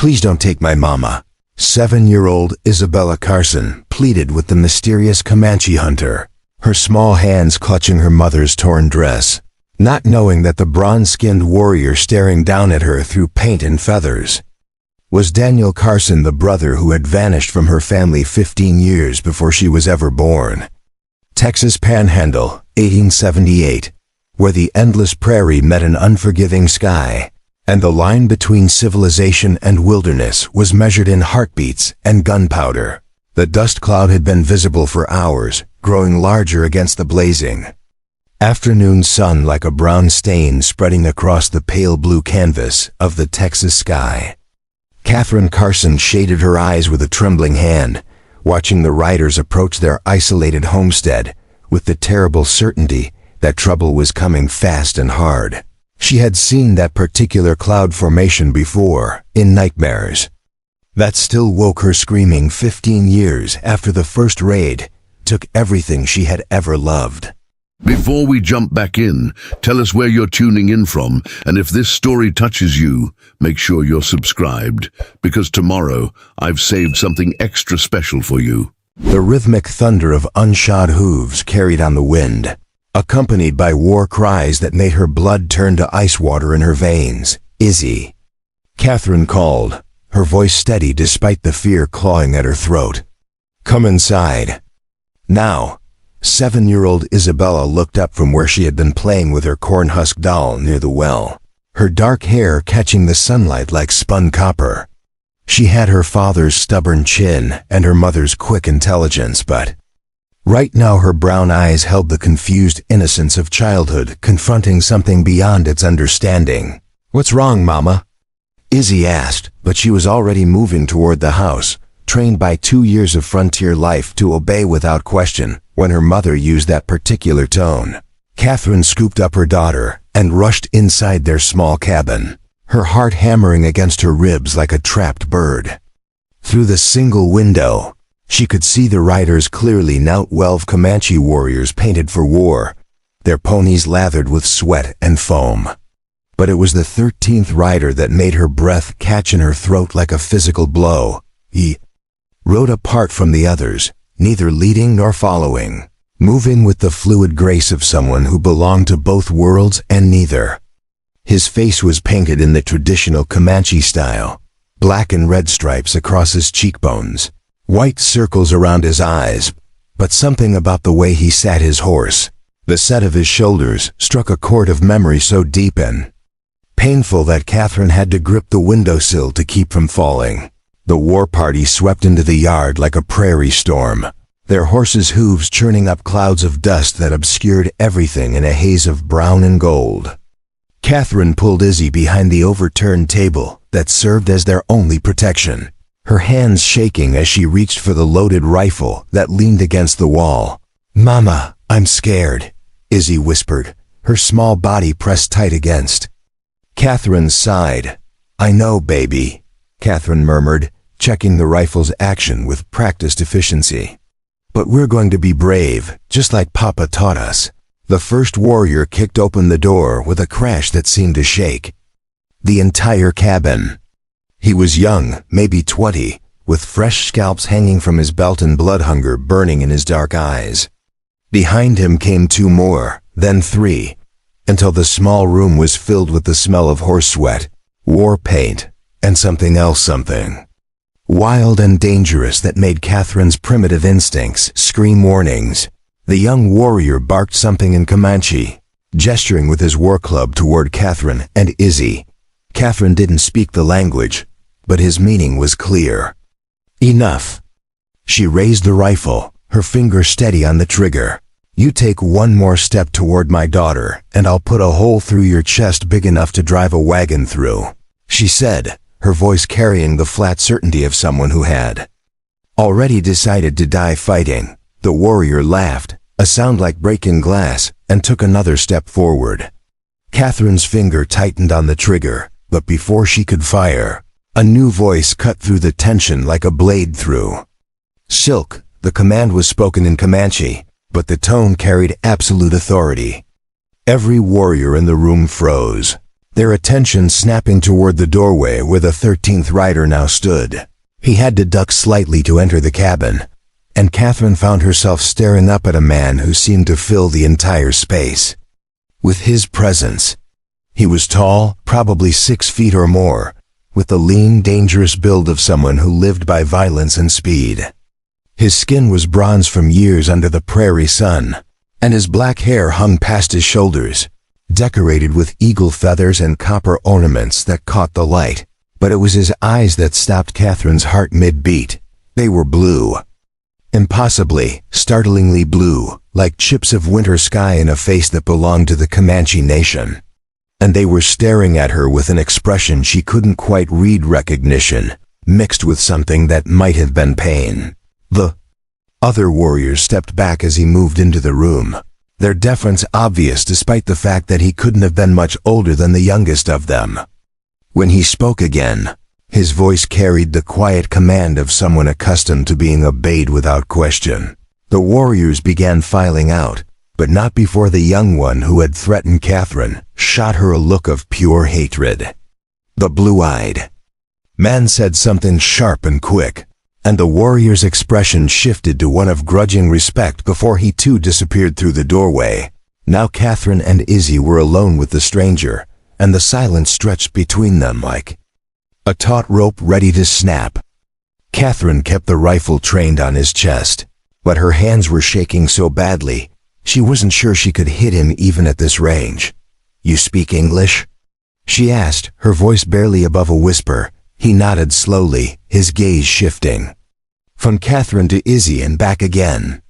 Please don't take my mama." 7-year-old Isabella Carson pleaded with the mysterious Comanche hunter, her small hands clutching her mother's torn dress, not knowing that the bronze-skinned warrior staring down at her through paint and feathers was Daniel Carson, the brother who had vanished from her family 15 years before she was ever born. Texas Panhandle, 1878, where the endless prairie met an unforgiving sky, and the line between civilization and wilderness was measured in heartbeats and gunpowder. The dust cloud had been visible for hours, growing larger against the blazing afternoon sun like a brown stain spreading across the pale blue canvas of the Texas sky. Catherine Carson shaded her eyes with a trembling hand, watching the riders approach their isolated homestead with the terrible certainty that trouble was coming fast and hard. She had seen that particular cloud formation before, in nightmares. That still woke her screaming 15 years after the first raid took everything she had ever loved. Before we jump back in, tell us where you're tuning in from, and if this story touches you, make sure you're subscribed, because tomorrow I've saved something extra special for you. The rhythmic thunder of unshod hooves carried on the wind, accompanied by war cries that made her blood turn to ice water in her veins. "Izzy," Catherine called, her voice steady despite the fear clawing at her throat. "Come inside." Now, 7-year-old Isabella looked up from where she had been playing with her cornhusk doll near the well, her dark hair catching the sunlight like spun copper. She had her father's stubborn chin and her mother's quick intelligence, but right now her brown eyes held the confused innocence of childhood confronting something beyond its understanding. "What's wrong, Mama?" Izzy asked, but she was already moving toward the house, trained by 2 years of frontier life to obey without question when her mother used that particular tone. Catherine scooped up her daughter and rushed inside their small cabin, her heart hammering against her ribs like a trapped bird. Through the single window, she could see the riders clearly, now 12 Comanche warriors painted for war, their ponies lathered with sweat and foam. But it was the 13th rider that made her breath catch in her throat like a physical blow. He rode apart from the others, neither leading nor following, moving with the fluid grace of someone who belonged to both worlds and neither. His face was painted in the traditional Comanche style, black and red stripes across his cheekbones, white circles around his eyes, but something about the way he sat his horse, the set of his shoulders, struck a chord of memory so deep and painful that Catherine had to grip the windowsill to keep from falling. The war party swept into the yard like a prairie storm, their horses' hooves churning up clouds of dust that obscured everything in a haze of brown and gold. Catherine pulled Izzy behind the overturned table that served as their only protection, her hands shaking as she reached for the loaded rifle that leaned against the wall. "Mama, I'm scared," Izzy whispered, her small body pressed tight against. Catherine sighed. "I know, baby," Catherine murmured, checking the rifle's action with practiced efficiency. "But we're going to be brave, just like Papa taught us." The first warrior kicked open the door with a crash that seemed to shake the entire cabin. He was young, maybe 20, with fresh scalps hanging from his belt and blood hunger burning in his dark eyes. Behind him came 2 more, then 3, until the small room was filled with the smell of horse sweat, war paint, and something else, wild and dangerous that made Catherine's primitive instincts scream warnings. The young warrior barked something in Comanche, gesturing with his war club toward Catherine and Izzy. Catherine didn't speak the language, but his meaning was clear. "Enough." She raised the rifle, her finger steady on the trigger. "You take one more step toward my daughter, and I'll put a hole through your chest big enough to drive a wagon through," she said, her voice carrying the flat certainty of someone who had already decided to die fighting. The warrior laughed, a sound like breaking glass, and took another step forward. Catherine's finger tightened on the trigger, but before she could fire, a new voice cut through the tension like a blade through silk. The command was spoken in Comanche, but the tone carried absolute authority. Every warrior in the room froze. their attention snapping toward the doorway where the 13th rider now stood. He had to duck slightly to enter the cabin, and Catherine found herself staring up at a man who seemed to fill the entire space with his presence. He was tall, probably 6 feet or more, with the lean, dangerous build of someone who lived by violence and speed. His skin was bronze from years under the prairie sun, and his black hair hung past his shoulders, decorated with eagle feathers and copper ornaments that caught the light. But it was his eyes that stopped Catherine's heart mid-beat. They were blue. Impossibly, startlingly blue, like chips of winter sky in a face that belonged to the Comanche nation. And they were staring at her with an expression she couldn't quite read, recognition, mixed with something that might have been pain. The other warriors stepped back as he moved into the room, their deference obvious despite the fact that he couldn't have been much older than the youngest of them. When he spoke again, his voice carried the quiet command of someone accustomed to being obeyed without question. The warriors began filing out, but not before the young one who had threatened Catherine shot her a look of pure hatred. The blue-eyed man said something sharp and quick, and the warrior's expression shifted to one of grudging respect before he too disappeared through the doorway. Now Catherine and Izzy were alone with the stranger, and the silence stretched between them like a taut rope ready to snap. Catherine kept the rifle trained on his chest, but her hands were shaking so badly, she wasn't sure she could hit him even at this range. "You speak English?" she asked, her voice barely above a whisper. He nodded slowly, his gaze shifting from Catherine to Izzy and back again.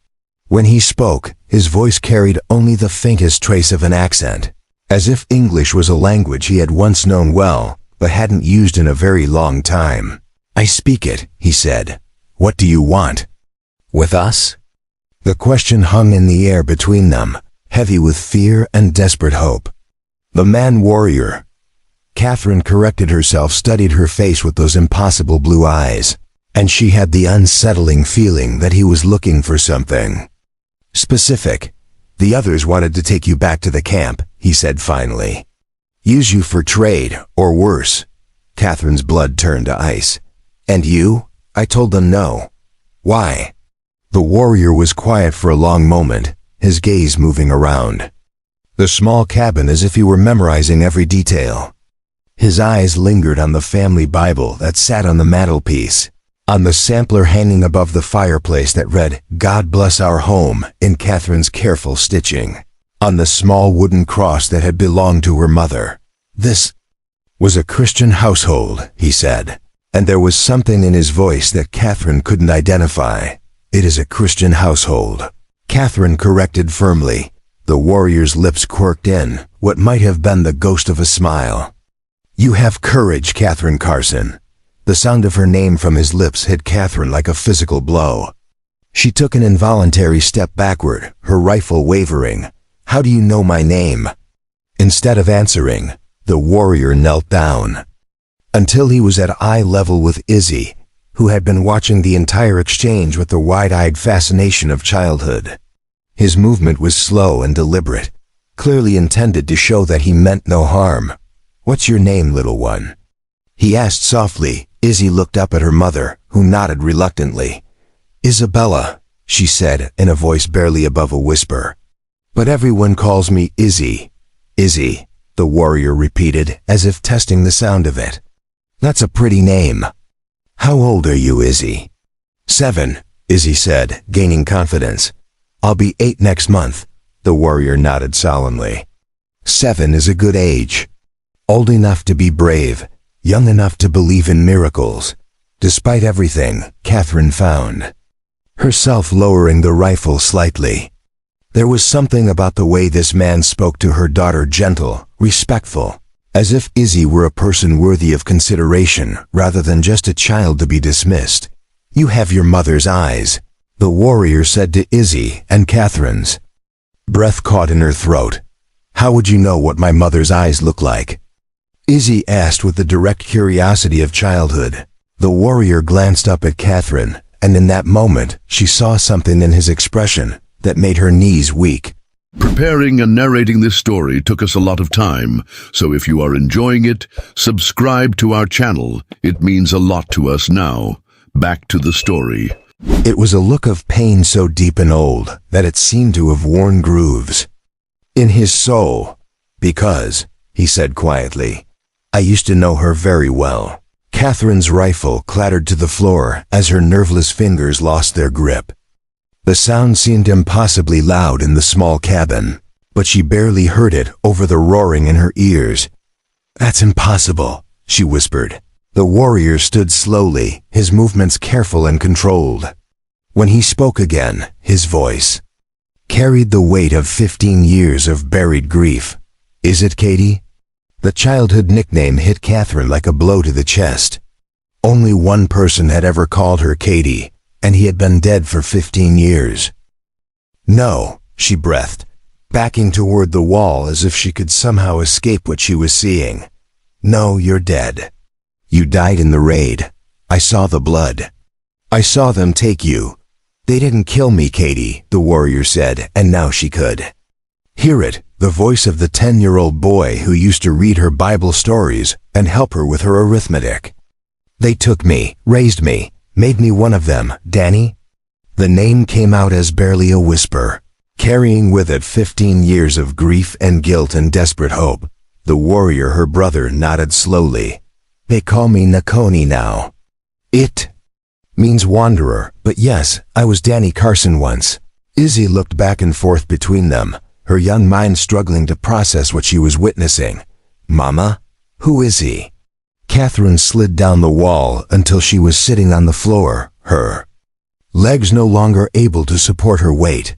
When he spoke, his voice carried only the faintest trace of an accent, as if English was a language he had once known well, but hadn't used in a very long time. "I speak it," he said. "What do you want?" "With us?" The question hung in the air between them, heavy with fear and desperate hope. The man-warrior, Catherine corrected herself, studied her face with those impossible blue eyes, and she had the unsettling feeling that he was looking for something specific. "The others wanted to take you back to the camp," he said finally. "Use you for trade, or worse." Catherine's blood turned to ice. "And you?" "I told them no." "Why?" The warrior was quiet for a long moment, his gaze moving around the small cabin as if he were memorizing every detail. His eyes lingered on the family Bible that sat on the mantelpiece, on the sampler hanging above the fireplace that read, "God bless our home," in Catherine's careful stitching, on the small wooden cross that had belonged to her mother. This was a Christian household, he said, and there was something in his voice that Catherine couldn't identify. "It is a Christian household," Catherine corrected firmly. The warrior's lips quirked in what might have been the ghost of a smile. "You have courage, Catherine Carson." The sound of her name from his lips hit Catherine like a physical blow. She took an involuntary step backward, her rifle wavering. "How do you know my name?" Instead of answering, the warrior knelt down until he was at eye level with Izzy, who had been watching the entire exchange with the wide-eyed fascination of childhood. His movement was slow and deliberate, clearly intended to show that he meant no harm. "What's your name, little one?" he asked softly. Izzy looked up at her mother, who nodded reluctantly. "Isabella," she said in a voice barely above a whisper. "But everyone calls me Izzy." "Izzy," the warrior repeated, as if testing the sound of it. "That's a pretty name. How old are you, Izzy?" "7, Izzy said, gaining confidence. "I'll be 8 next month." The warrior nodded solemnly. 7 is a good age. Old enough to be brave, young enough to believe in miracles. Despite everything, Catherine found herself lowering the rifle slightly. There was something about the way this man spoke to her daughter, gentle, respectful, as if Izzy were a person worthy of consideration rather than just a child to be dismissed. "You have your mother's eyes," the warrior said to Izzy, and Catherine's breath caught in her throat. "How would you know what my mother's eyes look like?" Izzy asked with the direct curiosity of childhood. The warrior glanced up at Catherine, and in that moment she saw something in his expression that made her knees weak. Preparing and narrating this story took us a lot of time, so if you are enjoying it, subscribe to our channel. It means a lot to us now. Back to the story. It was a look of pain so deep and old that it seemed to have worn grooves in his soul. Because, he said quietly, I used to know her very well. Catherine's rifle clattered to the floor as her nerveless fingers lost their grip. The sound seemed impossibly loud in the small cabin, but she barely heard it over the roaring in her ears. That's impossible, she whispered. The warrior stood slowly, his movements careful and controlled. When he spoke again, his voice carried the weight of 15 years of buried grief. Is it, Katie? The childhood nickname hit Catherine like a blow to the chest. Only one person had ever called her Katie, and he had been dead for 15 years. No, she breathed, backing toward the wall as if she could somehow escape what she was seeing. No, you're dead. You died in the raid. I saw the blood. I saw them take you. They didn't kill me, Katie, the warrior said, and now she could hear it, the voice of the 10-year-old boy who used to read her Bible stories and help her with her arithmetic. They took me, raised me, made me one of them, Danny. The name came out as barely a whisper, carrying with it 15 years of grief and guilt and desperate hope. The warrior, her brother, nodded slowly. They call me Nakoni now. It means wanderer, but yes, I was Danny Carson once. Izzy looked back and forth between them, her young mind struggling to process what she was witnessing. Mama? Who is he? Catherine slid down the wall until she was sitting on the floor, her legs no longer able to support her weight.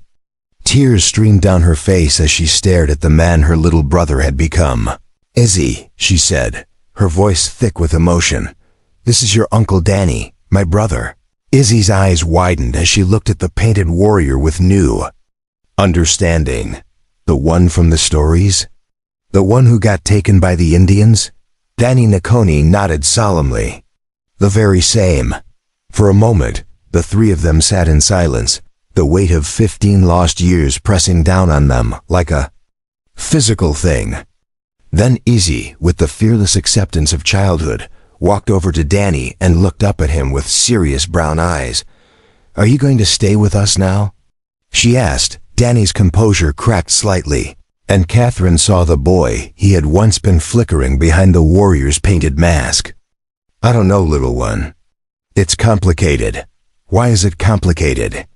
Tears streamed down her face as she stared at the man her little brother had become. Izzy, she said, her voice thick with emotion. This is your Uncle Danny, my brother. Izzy's eyes widened as she looked at the painted warrior with new understanding. The one from the stories? The one who got taken by the Indians? Danny Nakoni nodded solemnly. The very same. For a moment, the three of them sat in silence, the weight of 15 lost years pressing down on them like a physical thing. Then Izzy, with the fearless acceptance of childhood, walked over to Danny and looked up at him with serious brown eyes. Are you going to stay with us now? She asked. Danny's composure cracked slightly, and Catherine saw the boy he had once been flickering behind the warrior's painted mask. I don't know, little one. It's complicated. Why is it complicated?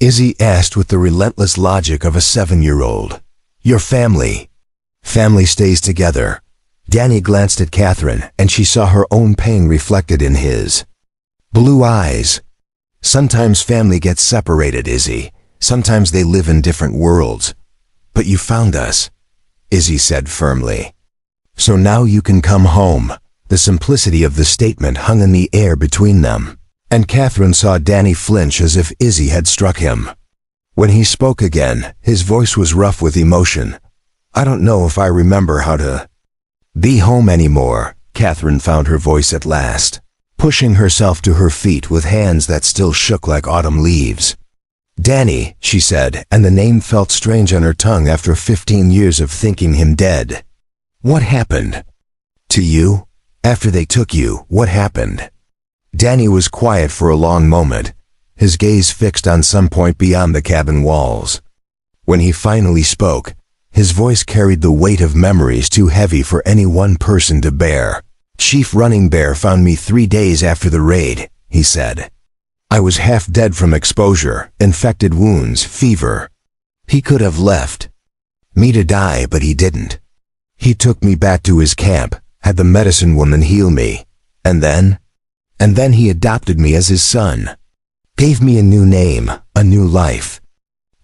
Izzy asked with the relentless logic of a 7-year-old. Your family. Family stays together. Danny glanced at Catherine, and she saw her own pain reflected in his blue eyes. Sometimes family gets separated, Izzy. Sometimes they live in different worlds. But you found us, Izzy said firmly. So now you can come home. The simplicity of the statement hung in the air between them, and Catherine saw Danny flinch as if Izzy had struck him. When he spoke again, his voice was rough with emotion. I don't know if I remember how to be home anymore, Catherine found her voice at last, pushing herself to her feet with hands that still shook like autumn leaves. Danny, she said, and the name felt strange on her tongue after 15 years of thinking him dead. What happened? To you? After they took you, what happened? Danny was quiet for a long moment, his gaze fixed on some point beyond the cabin walls. When he finally spoke, his voice carried the weight of memories too heavy for any one person to bear. Chief Running Bear found me 3 days after the raid, he said. I was half dead from exposure, infected wounds, fever. He could have left me to die, but he didn't. He took me back to his camp, had the medicine woman heal me, and then he adopted me as his son. Gave me a new name, a new life.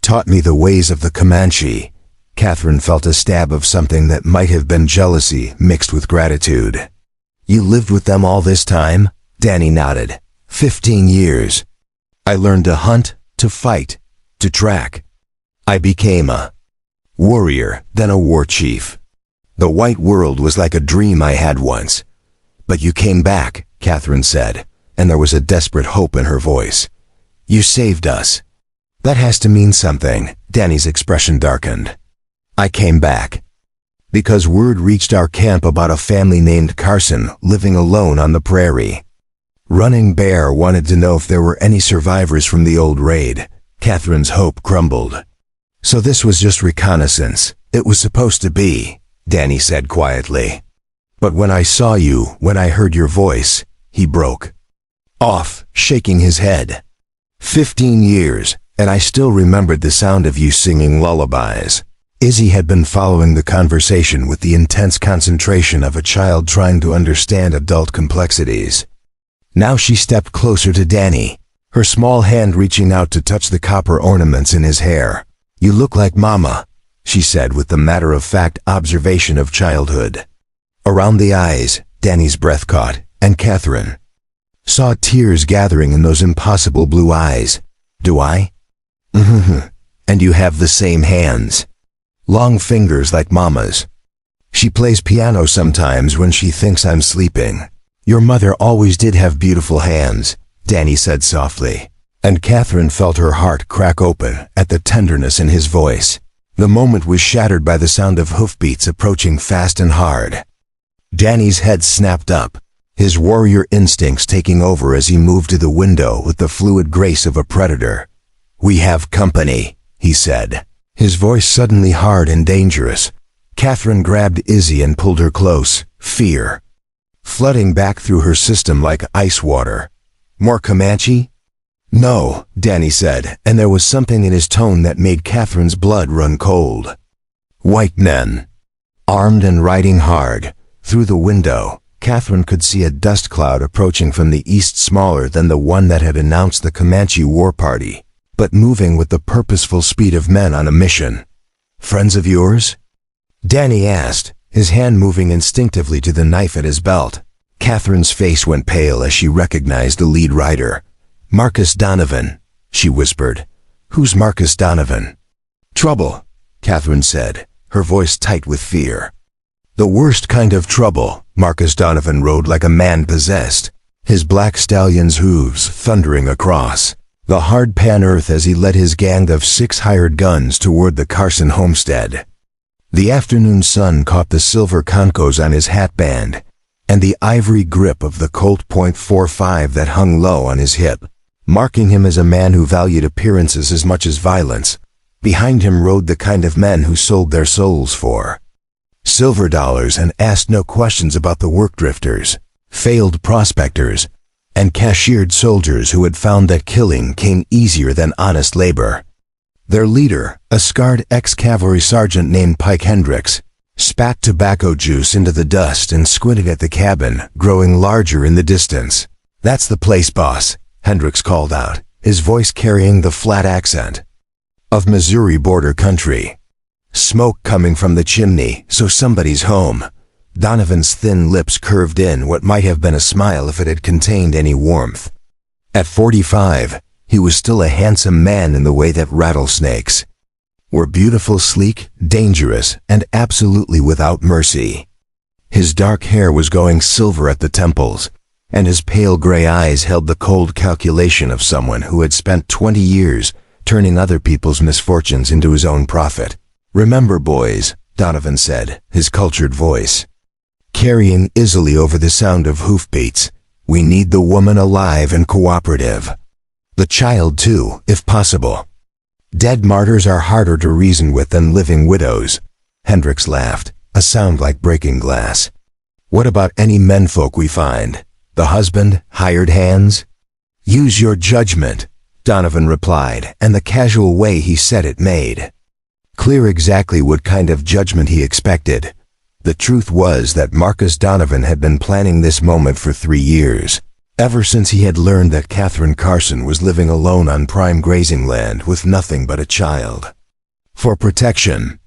Taught me the ways of the Comanche. Catherine felt a stab of something that might have been jealousy mixed with gratitude. You lived with them all this time? Danny nodded. 15 years. I learned to hunt, to fight, to track. I became a warrior, then a war chief. The white world was like a dream I had once. But you came back, Catherine said, and there was a desperate hope in her voice. You saved us. That has to mean something. Danny's expression darkened. I came back because word reached our camp about a family named Carson living alone on the prairie. Running Bear wanted to know if there were any survivors from the old raid. Catherine's hope crumbled. So this was just reconnaissance. It was supposed to be, Danny said quietly. But when I saw you, when I heard your voice, he broke off, shaking his head. 15 years, and I still remembered the sound of you singing lullabies. Izzy had been following the conversation with the intense concentration of a child trying to understand adult complexities. Now she stepped closer to Danny, her small hand reaching out to touch the copper ornaments in his hair. You look like Mama, she said with the matter-of-fact observation of childhood. Around the eyes, Danny's breath caught, and Catherine saw tears gathering in those impossible blue eyes. Do I? And you have the same hands. Long fingers like Mama's. She plays piano sometimes when she thinks I'm sleeping. Your mother always did have beautiful hands, Danny said softly, and Catherine felt her heart crack open at the tenderness in his voice. The moment was shattered by the sound of hoofbeats approaching fast and hard. Danny's head snapped up, his warrior instincts taking over as he moved to the window with the fluid grace of a predator. We have company, he said, his voice suddenly hard and dangerous. Catherine grabbed Izzy and pulled her close, fear flooding back through her system like ice water. More Comanche? No, Danny said, and there was something in his tone that made Catherine's blood run cold. White men. Armed and riding hard. Through the window, Catherine could see a dust cloud approaching from the east, smaller than the one that had announced the Comanche war party, but moving with the purposeful speed of men on a mission. Friends of yours? Danny asked, his hand moving instinctively to the knife at his belt. Catherine's face went pale as she recognized the lead rider. Marcus Donovan, she whispered. Who's Marcus Donovan? Trouble, Catherine said, her voice tight with fear. The worst kind of trouble. Marcus Donovan rode like a man possessed, his black stallion's hooves thundering across the hard pan earth as he led his gang of 6 hired guns toward the Carson homestead. The afternoon sun caught the silver concos on his hat band and the ivory grip of the Colt .45 that hung low on his hip, marking him as a man who valued appearances as much as violence. Behind him rode the kind of men who sold their souls for silver dollars and asked no questions about the work drifters, failed prospectors, and cashiered soldiers who had found that killing came easier than honest labor. Their leader, a scarred ex-cavalry sergeant named Pike Hendricks, spat tobacco juice into the dust and squinted at the cabin, growing larger in the distance. That's the place, boss, Hendricks called out, his voice carrying the flat accent of Missouri border country. Smoke coming from the chimney, so somebody's home. Donovan's thin lips curved in what might have been a smile if it had contained any warmth. At 45, he was still a handsome man in the way that rattlesnakes were beautiful, sleek, dangerous, and absolutely without mercy. His dark hair was going silver at the temples, and his pale gray eyes held the cold calculation of someone who had spent 20 years turning other people's misfortunes into his own profit. Remember, boys, Donovan said, his cultured voice carrying easily over the sound of hoofbeats, we need the woman alive and cooperative. The child too, if possible. Dead martyrs are harder to reason with than living widows. Hendricks laughed, a sound like breaking glass. What about any menfolk we find? The husband, hired hands? Use your judgment, Donovan replied, and the casual way he said it made clear exactly what kind of judgment he expected. The truth was that Marcus Donovan had been planning this moment for 3 years, ever since he had learned that Catherine Carson was living alone on prime grazing land with nothing but a child. For protection,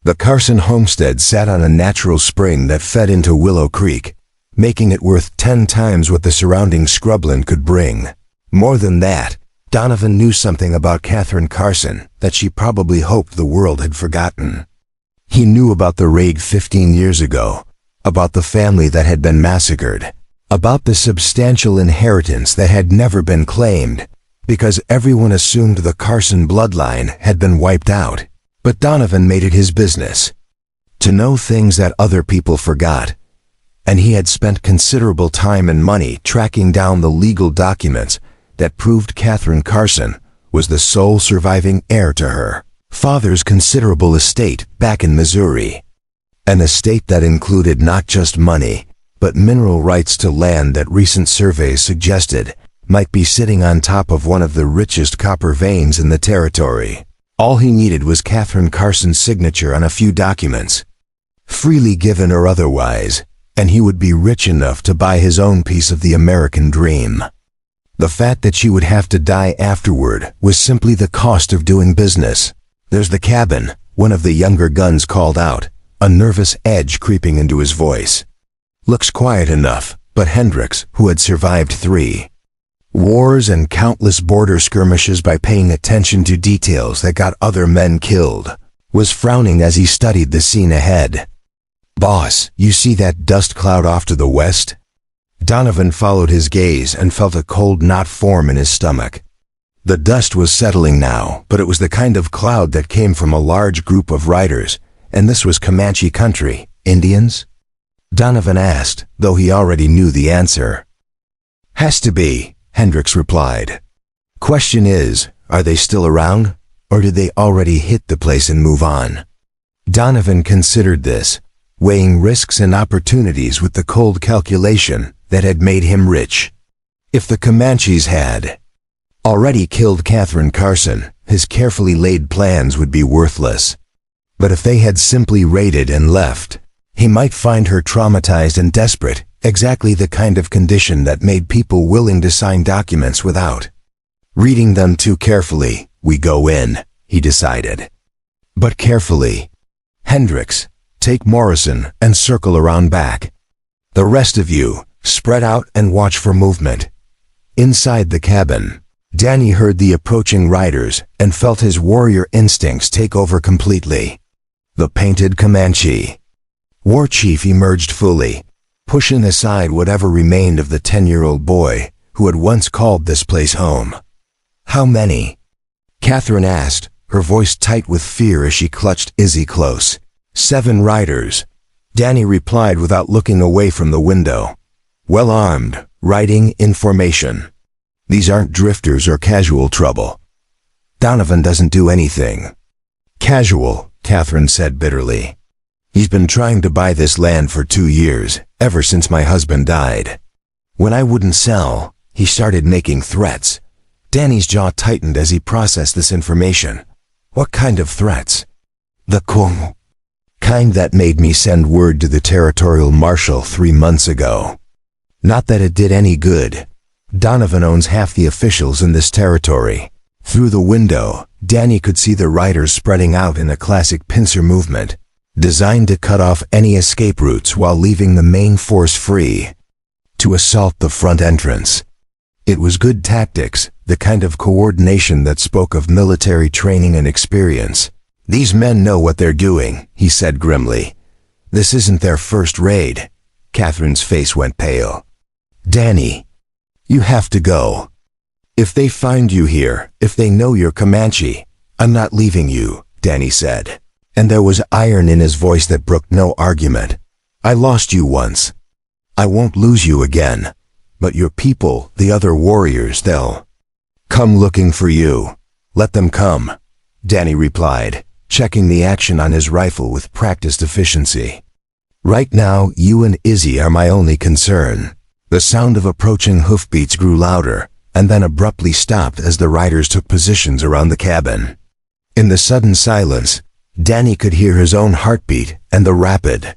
the Carson homestead sat on a natural spring that fed into Willow Creek, making it worth 10 times what the surrounding scrubland could bring. More than that, Donovan knew something about Catherine Carson that she probably hoped the world had forgotten. He knew about the raid 15 years ago, about the family that had been massacred, about the substantial inheritance that had never been claimed, because everyone assumed the Carson bloodline had been wiped out. But Donovan made it his business to know things that other people forgot, and he had spent considerable time and money tracking down the legal documents that proved Catherine Carson was the sole surviving heir to her father's considerable estate back in Missouri. An estate that included not just money, but mineral rights to land that recent surveys suggested might be sitting on top of one of the richest copper veins in the territory. All he needed was Catherine Carson's signature on a few documents, freely given or otherwise, and he would be rich enough to buy his own piece of the American dream. The fact that she would have to die afterward was simply the cost of doing business. "There's the cabin," one of the younger guns called out, a nervous edge creeping into his voice. "Looks quiet enough," but Hendricks, who had survived 3 wars and countless border skirmishes by paying attention to details that got other men killed, was frowning as he studied the scene ahead. "Boss, you see that dust cloud off to the west?" Donovan followed his gaze and felt a cold knot form in his stomach. The dust was settling now, but it was the kind of cloud that came from a large group of riders, and this was Comanche country. Indians? Donovan asked, though he already knew the answer. "Has to be," Hendricks replied. "Question is, are they still around, or did they already hit the place and move on?" Donovan considered this, weighing risks and opportunities with the cold calculation that had made him rich. If the Comanches had already killed Catherine Carson, his carefully laid plans would be worthless. But if they had simply raided and left, he might find her traumatized and desperate, exactly the kind of condition that made people willing to sign documents without reading them too carefully. "We go in," he decided. "But carefully. Hendricks, take Morrison and circle around back. The rest of you, spread out and watch for movement." Inside the cabin, Danny heard the approaching riders and felt his warrior instincts take over completely. The painted Comanche war chief emerged fully, pushing aside whatever remained of the 10-year-old boy who had once called this place home. "How many?" Catherine asked, her voice tight with fear as she clutched Izzy close. "7 riders," Danny replied without looking away from the window. "Well armed, riding in formation. These aren't drifters or casual trouble. Donovan doesn't do anything casual," Catherine said bitterly. "He's been trying to buy this land for 2 years, ever since my husband died. When I wouldn't sell, he started making threats." Danny's jaw tightened as he processed this information. "What kind of threats?" "The kind that made me send word to the territorial marshal 3 months ago. Not that it did any good. Donovan owns half the officials in this territory." Through the window, Danny could see the riders spreading out in a classic pincer movement, designed to cut off any escape routes while leaving the main force free to assault the front entrance. It was good tactics, the kind of coordination that spoke of military training and experience. "These men know what they're doing," he said grimly. "This isn't their first raid." Catherine's face went pale. "Danny, you have to go. If they find you here, if they know you're Comanche, I'm not leaving you," Danny said. And there was iron in his voice that brooked no argument. "I lost you once. I won't lose you again. But your people, the other warriors, they'll come looking for you. Let them come," Danny replied, checking the action on his rifle with practiced efficiency. "Right now, you and Izzy are my only concern." The sound of approaching hoofbeats grew louder, and then abruptly stopped as the riders took positions around the cabin. In the sudden silence, Danny could hear his own heartbeat and the rapid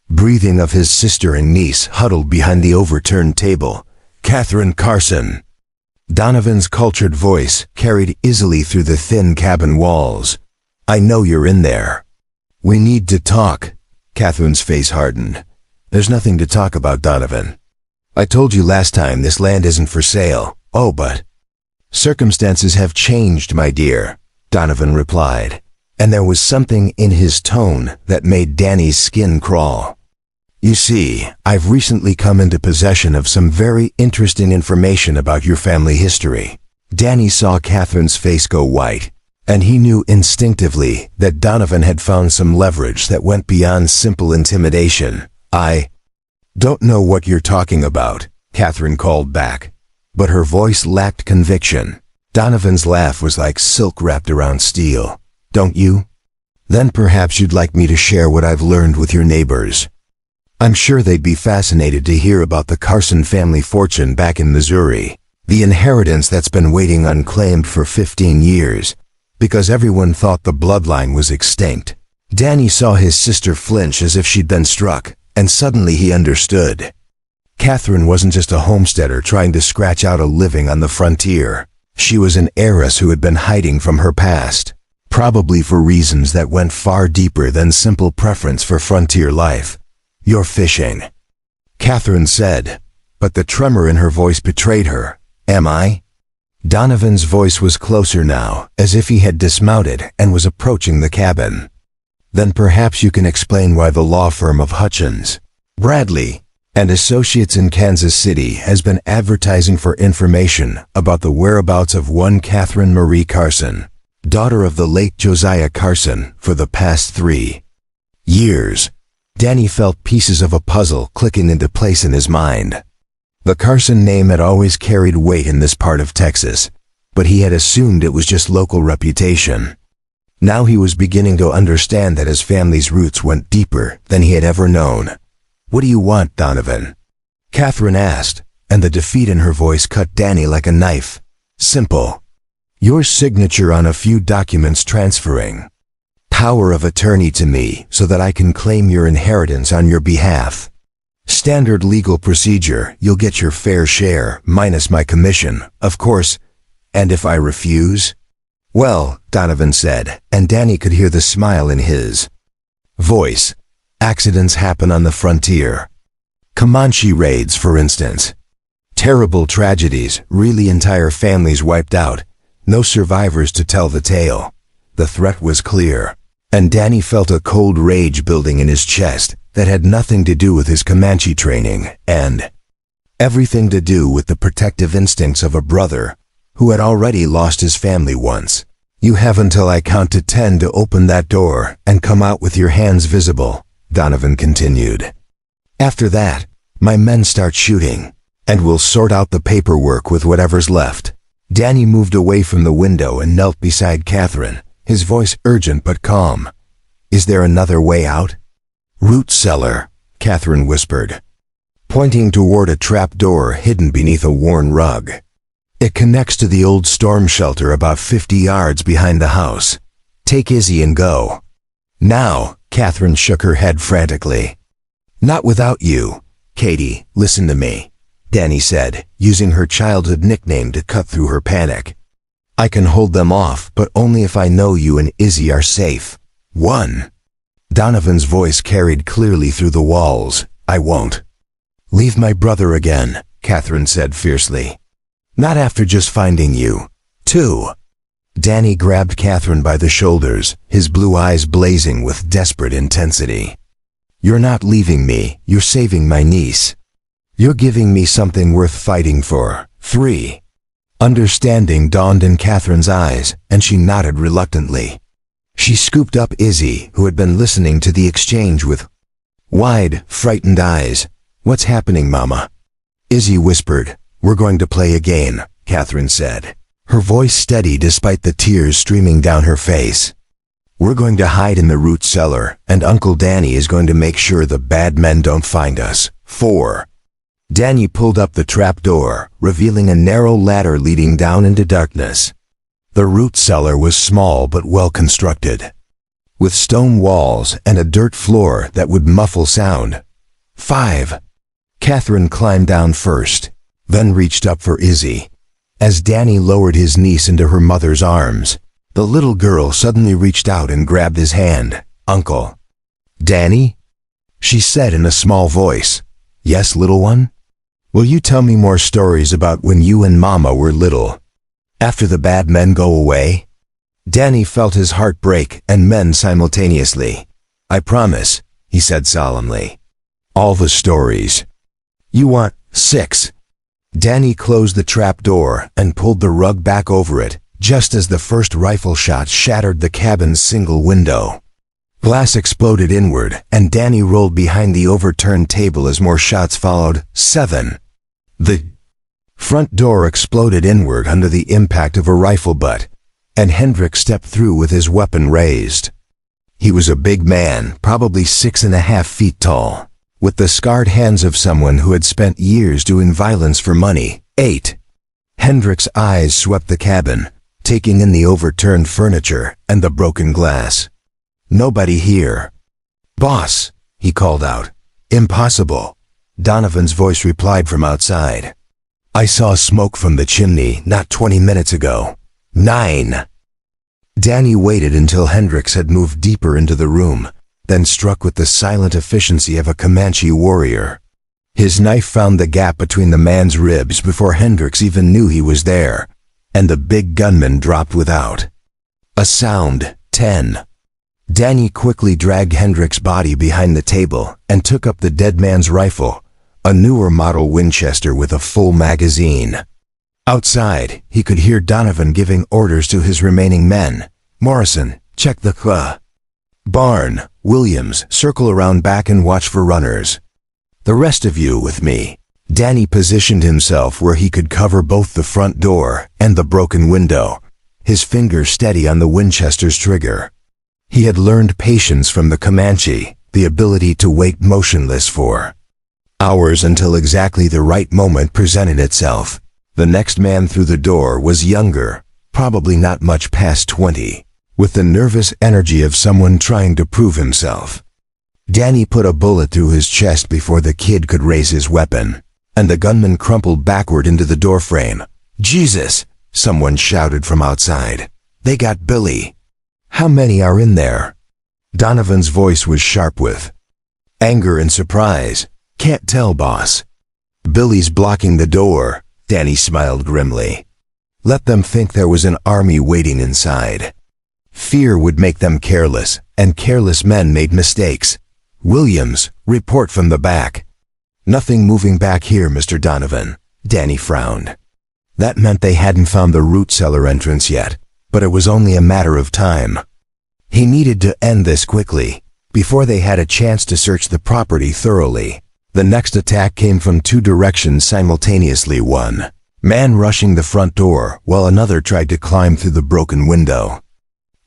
breathing of his sister and niece huddled behind the overturned table. "Catherine Carson." Donovan's cultured voice carried easily through the thin cabin walls. "I know you're in there. We need to talk." Catherine's face hardened. "There's nothing to talk about, Donovan. I told you last time this land isn't for sale." "Oh, but circumstances have changed, my dear," Donovan replied, and there was something in his tone that made Danny's skin crawl. "You see, I've recently come into possession of some very interesting information about your family history. Danny saw Catherine's face go white, and he knew instinctively that Donovan had found some leverage that went beyond simple intimidation. "I don't know what you're talking about," Catherine called back, but her voice lacked conviction. Donovan's laugh was like silk wrapped around steel. "Don't you? Then perhaps you'd like me to share what I've learned with your neighbors. I'm sure they'd be fascinated to hear about the Carson family fortune back in Missouri, the inheritance that's been waiting unclaimed for 15 years, because everyone thought the bloodline was extinct." Danny saw his sister flinch as if she'd been struck, and suddenly he understood. Catherine wasn't just a homesteader trying to scratch out a living on the frontier. She was an heiress who had been hiding from her past, probably for reasons that went far deeper than simple preference for frontier life. "You're fishing," Catherine said, but the tremor in her voice betrayed her. "Am I?" Donovan's voice was closer now, as if he had dismounted and was approaching the cabin. "Then perhaps you can explain why the law firm of Hutchins, Bradley, and Associates in Kansas City has been advertising for information about the whereabouts of one Catherine Marie Carson, daughter of the late Josiah Carson, for the past 3 years. Danny felt pieces of a puzzle clicking into place in his mind. The Carson name had always carried weight in this part of Texas, but he had assumed it was just local reputation. Now he was beginning to understand that his family's roots went deeper than he had ever known. "What do you want, Donovan?" Catherine asked, and the defeat in her voice cut Danny like a knife. "Simple. Your signature on a few documents transferring power of attorney to me so that I can claim your inheritance on your behalf. Standard legal procedure, you'll get your fair share, minus my commission, of course. And if I refuse?" "Well," Donovan said, and Danny could hear the smile in his voice, "accidents happen on the frontier. Comanche raids, for instance. Terrible tragedies, really entire families wiped out, no survivors to tell the tale." The threat was clear, and Danny felt a cold rage building in his chest that had nothing to do with his Comanche training, and everything to do with the protective instincts of a brother who had already lost his family once. "You have until I count to 10 to open that door and come out with your hands visible," Donovan continued. "After that, my men start shooting, and we'll sort out the paperwork with whatever's left." Danny moved away from the window and knelt beside Catherine, his voice urgent but calm. "Is there another way out?" "Root cellar," Catherine whispered, pointing toward a trap door hidden beneath a worn rug. "It connects to the old storm shelter about 50 yards behind the house. Take Izzy and go." "Now," Catherine shook her head frantically. "Not without you. Katie, listen to me," Danny said, using her childhood nickname to cut through her panic. "I can hold them off, but only if I know you and Izzy are safe. 1. Donovan's voice carried clearly through the walls. "I won't leave my brother again," Catherine said fiercely. "Not after just finding you. 2. Danny grabbed Catherine by the shoulders, his blue eyes blazing with desperate intensity. "You're not leaving me, you're saving my niece. You're giving me something worth fighting for. 3. Understanding dawned in Catherine's eyes, and she nodded reluctantly. She scooped up Izzy, who had been listening to the exchange with wide, frightened eyes. "What's happening, Mama?" Izzy whispered. "We're going to play again," Catherine said, her voice steady despite the tears streaming down her face. "We're going to hide in the root cellar, and Uncle Danny is going to make sure the bad men don't find us. 4. Danny pulled up the trap door, revealing a narrow ladder leading down into darkness. The root cellar was small but well constructed, with stone walls and a dirt floor that would muffle sound. 5. Catherine climbed down first, then reached up for Izzy. As Danny lowered his niece into her mother's arms, the little girl suddenly reached out and grabbed his hand. "Uncle." "Danny?" she said in a small voice. "Yes, little one? Will you tell me more stories about when you and Mama were little, after the bad men go away?" Danny felt his heart break and mend simultaneously. "I promise," he said solemnly. "All the stories." "You want 6. Danny closed the trap door and pulled the rug back over it, just as the first rifle shot shattered the cabin's single window. Glass exploded inward, and Danny rolled behind the overturned table as more shots followed. 7. The front door exploded inward under the impact of a rifle butt, and Hendrik stepped through with his weapon raised. He was a big man, probably 6.5 feet tall, with the scarred hands of someone who had spent years doing violence for money. 8. Hendrik's eyes swept the cabin, taking in the overturned furniture and the broken glass. Nobody here. "Boss," he called out. "Impossible," Donovan's voice replied from outside. "I saw smoke from the chimney not 20 minutes ago." 9. Danny waited until Hendricks had moved deeper into the room, then struck with the silent efficiency of a Comanche warrior. His knife found the gap between the man's ribs before Hendricks even knew he was there, and the big gunman dropped without a sound. 10. Danny quickly dragged Hendricks' body behind the table and took up the dead man's rifle, a newer model Winchester with a full magazine. Outside, he could hear Donovan giving orders to his remaining men. "Morrison, check the barn. Williams, circle around back and watch for runners. The rest of you with me." Danny positioned himself where he could cover both the front door and the broken window, his finger steady on the Winchester's trigger. He had learned patience from the Comanche, the ability to wait motionless for hours until exactly the right moment presented itself. The next man through the door was younger, probably not much past 20, with the nervous energy of someone trying to prove himself. Danny put a bullet through his chest before the kid could raise his weapon, and the gunman crumpled backward into the doorframe. "Jesus!" someone shouted from outside. "They got Billy." "How many are in there?" Donovan's voice was sharp with anger and surprise. "Can't tell, boss." "Billy's blocking the door," Danny smiled grimly. "Let them think there was an army waiting inside. Fear would make them careless, and careless men made mistakes. Williams, report from the back." "Nothing moving back here, Mr. Donovan," Danny frowned. That meant they hadn't found the root cellar entrance yet, but it was only a matter of time. He needed to end this quickly, before they had a chance to search the property thoroughly. The next attack came from 2 directions simultaneously, one man rushing the front door while another tried to climb through the broken window.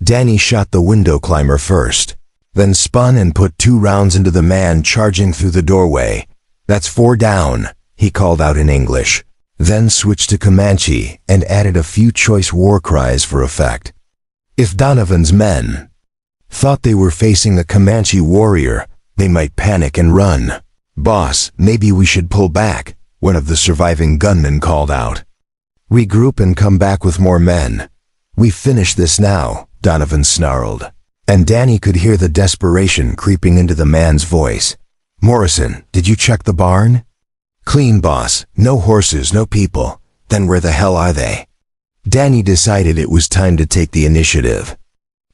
Danny shot the window climber first, then spun and put 2 rounds into the man charging through the doorway. "That's 4 down," he called out in English, then switched to Comanche and added a few choice war cries for effect. If Donovan's men thought they were facing a Comanche warrior, they might panic and run. "Boss, maybe we should pull back," one of the surviving gunmen called out. "Regroup and come back with more men. We finish this now," Donovan snarled, and Danny could hear the desperation creeping into the man's voice. "Morrison, did you check the barn?" "Clean, boss. No horses, no people." "Then where the hell are they?" Danny decided it was time to take the initiative.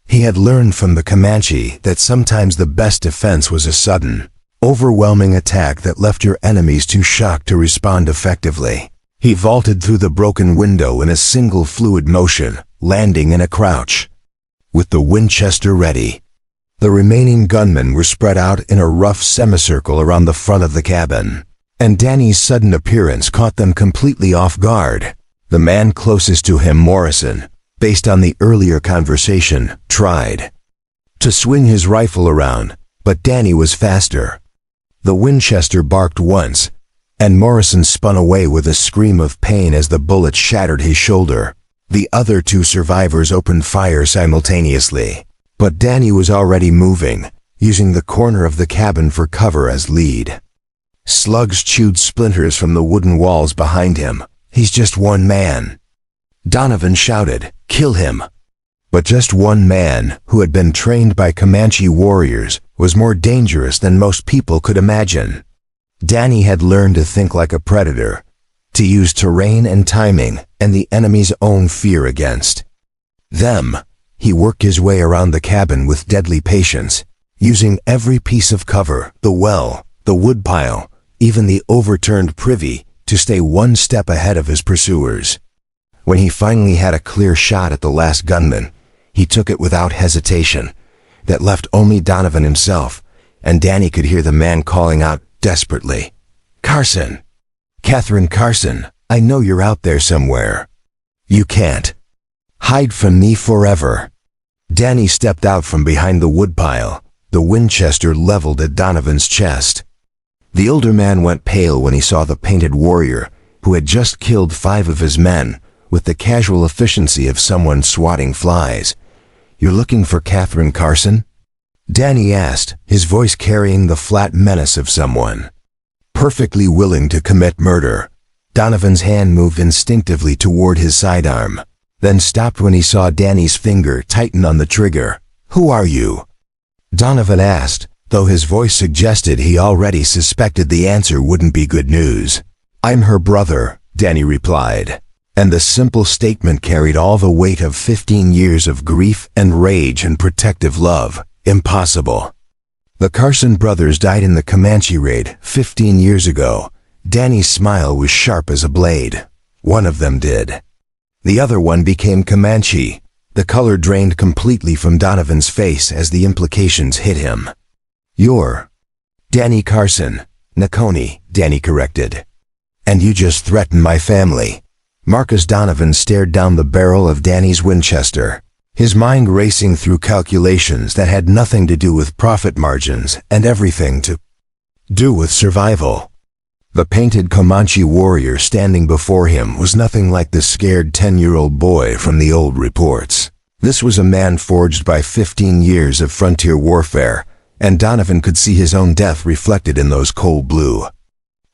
He had learned from the Comanche that sometimes the best defense was a sudden, overwhelming attack that left your enemies too shocked to respond effectively. He vaulted through the broken window in a single fluid motion, landing in a crouch, with the Winchester ready. The remaining gunmen were spread out in a rough semicircle around the front of the cabin, and Danny's sudden appearance caught them completely off guard. The man closest to him, Morrison, based on the earlier conversation, tried to swing his rifle around, but Danny was faster. The Winchester barked once, and Morrison spun away with a scream of pain as the bullet shattered his shoulder. The other 2 survivors opened fire simultaneously, but Danny was already moving, using the corner of the cabin for cover as lead. Slugs chewed splinters from the wooden walls behind him. "He's just one man," Donovan shouted. "Kill him." But just one man, who had been trained by Comanche warriors, was more dangerous than most people could imagine. Danny had learned to think like a predator, to use terrain and timing and the enemy's own fear against them. He worked his way around the cabin with deadly patience, using every piece of cover, the well, the woodpile, even the overturned privy, to stay one step ahead of his pursuers. When he finally had a clear shot at the last gunman, he took it without hesitation. That left only Donovan himself, and Danny could hear the man calling out desperately, "Carson! Catherine Carson, I know you're out there somewhere. You can't hide from me forever." Danny stepped out from behind the woodpile, the Winchester leveled at Donovan's chest. The older man went pale when he saw the painted warrior, who had just killed 5 of his men, with the casual efficiency of someone swatting flies. "You're looking for Catherine Carson?" Danny asked, his voice carrying the flat menace of someone perfectly willing to commit murder. Donovan's hand moved instinctively toward his sidearm, then stopped when he saw Danny's finger tighten on the trigger. "Who are you?" Donovan asked, though his voice suggested he already suspected the answer wouldn't be good news. "I'm her brother," Danny replied, and the simple statement carried all the weight of 15 years of grief and rage and protective love. Impossible. The Carson brothers died in the Comanche raid 15 years ago. Danny's smile was sharp as a blade. One of them did. The other one became Comanche. The color drained completely from Donovan's face as the implications hit him. "You're Danny Carson, Nakoni," Danny corrected. "And you just threatened my family." Marcus Donovan stared down the barrel of Danny's Winchester, his mind racing through calculations that had nothing to do with profit margins and everything to do with survival. The painted Comanche warrior standing before him was nothing like the scared 10-year-old boy from the old reports. This was a man forged by 15 years of frontier warfare, and Donovan could see his own death reflected in those cold blue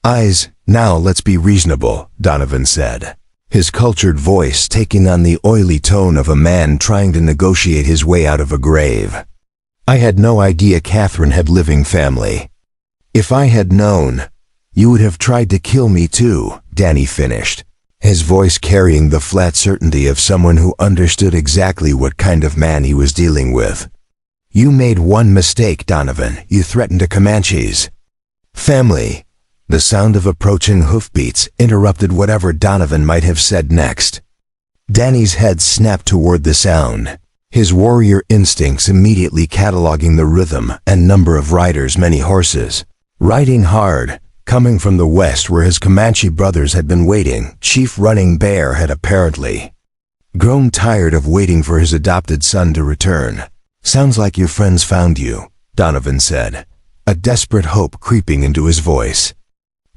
eyes. "Now let's be reasonable," Donovan said, his cultured voice taking on the oily tone of a man trying to negotiate his way out of a grave. "I had no idea Catherine had living family. If I had known, you would have tried to kill me too," Danny finished, his voice carrying the flat certainty of someone who understood exactly what kind of man he was dealing with. "You made one mistake, Donovan. You threatened the Comanches. Family." The sound of approaching hoofbeats interrupted whatever Donovan might have said next. Danny's head snapped toward the sound, his warrior instincts immediately cataloging the rhythm and number of riders, many horses. Riding hard, coming from the west where his Comanche brothers had been waiting. Chief Running Bear had apparently grown tired of waiting for his adopted son to return. "Sounds like your friends found you," Donovan said, a desperate hope creeping into his voice.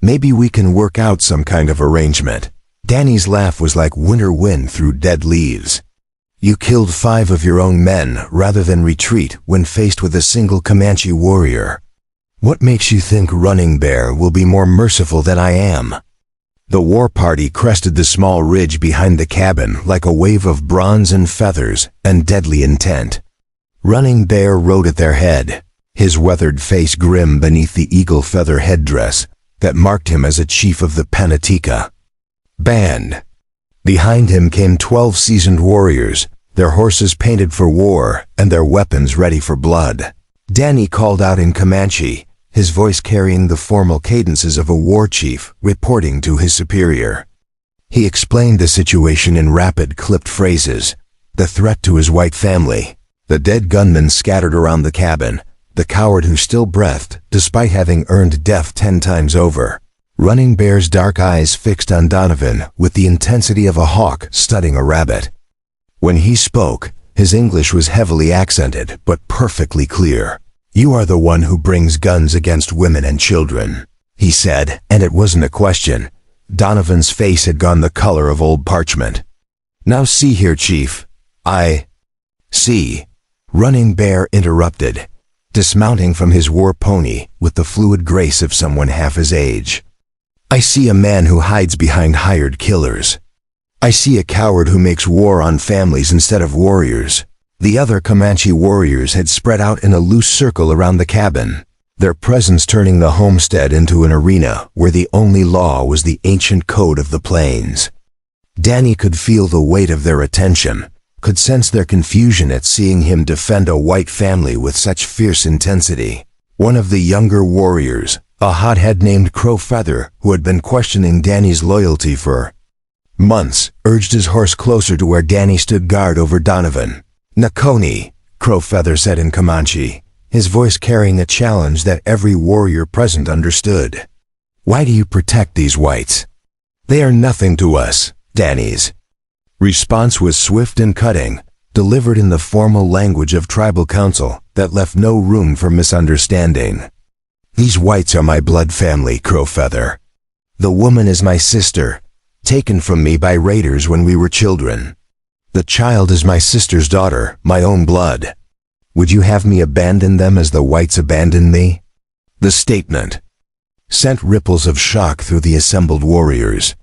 "Maybe we can work out some kind of arrangement." Danny's laugh was like winter wind through dead leaves. "You killed 5 of your own men rather than retreat when faced with a single Comanche warrior. What makes you think Running Bear will be more merciful than I am?" The war party crested the small ridge behind the cabin like a wave of bronze and feathers and deadly intent. Running Bear rode at their head, his weathered face grim beneath the eagle feather headdress that marked him as a chief of the Panatika band. Behind him came 12 seasoned warriors, their horses painted for war and their weapons ready for blood. Danny called out in Comanche, his voice carrying the formal cadences of a war chief reporting to his superior. He explained the situation in rapid, clipped phrases, the threat to his white family, the dead gunmen scattered around the cabin, the coward who still breathed despite having earned death 10 times over. Running Bear's dark eyes fixed on Donovan with the intensity of a hawk studying a rabbit. When he spoke, his English was heavily accented but perfectly clear. "You are the one who brings guns against women and children," he said, and it wasn't a question. Donovan's face had gone the color of old parchment. "Now see here, Chief. I see," Running Bear interrupted, dismounting from his war pony with the fluid grace of someone half his age. "I see a man who hides behind hired killers. I see a coward who makes war on families instead of warriors." The other Comanche warriors had spread out in a loose circle around the cabin, their presence turning the homestead into an arena where the only law was the ancient code of the plains. Danny could feel the weight of their attention, could sense their confusion at seeing him defend a white family with such fierce intensity. One of the younger warriors, a hothead named Crowfeather, who had been questioning Danny's loyalty for months, urged his horse closer to where Danny stood guard over Donovan. "Nakoni," Crowfeather said in Comanche, his voice carrying a challenge that every warrior present understood. "Why do you protect these whites? They are nothing to us." Danny's response was swift and cutting, delivered in the formal language of tribal council that left no room for misunderstanding. "These whites are my blood family, Crowfeather. The woman is my sister, taken from me by raiders when we were children. The child is my sister's daughter, my own blood. Would you have me abandon them as the whites abandoned me?" The statement sent ripples of shock through the assembled warriors.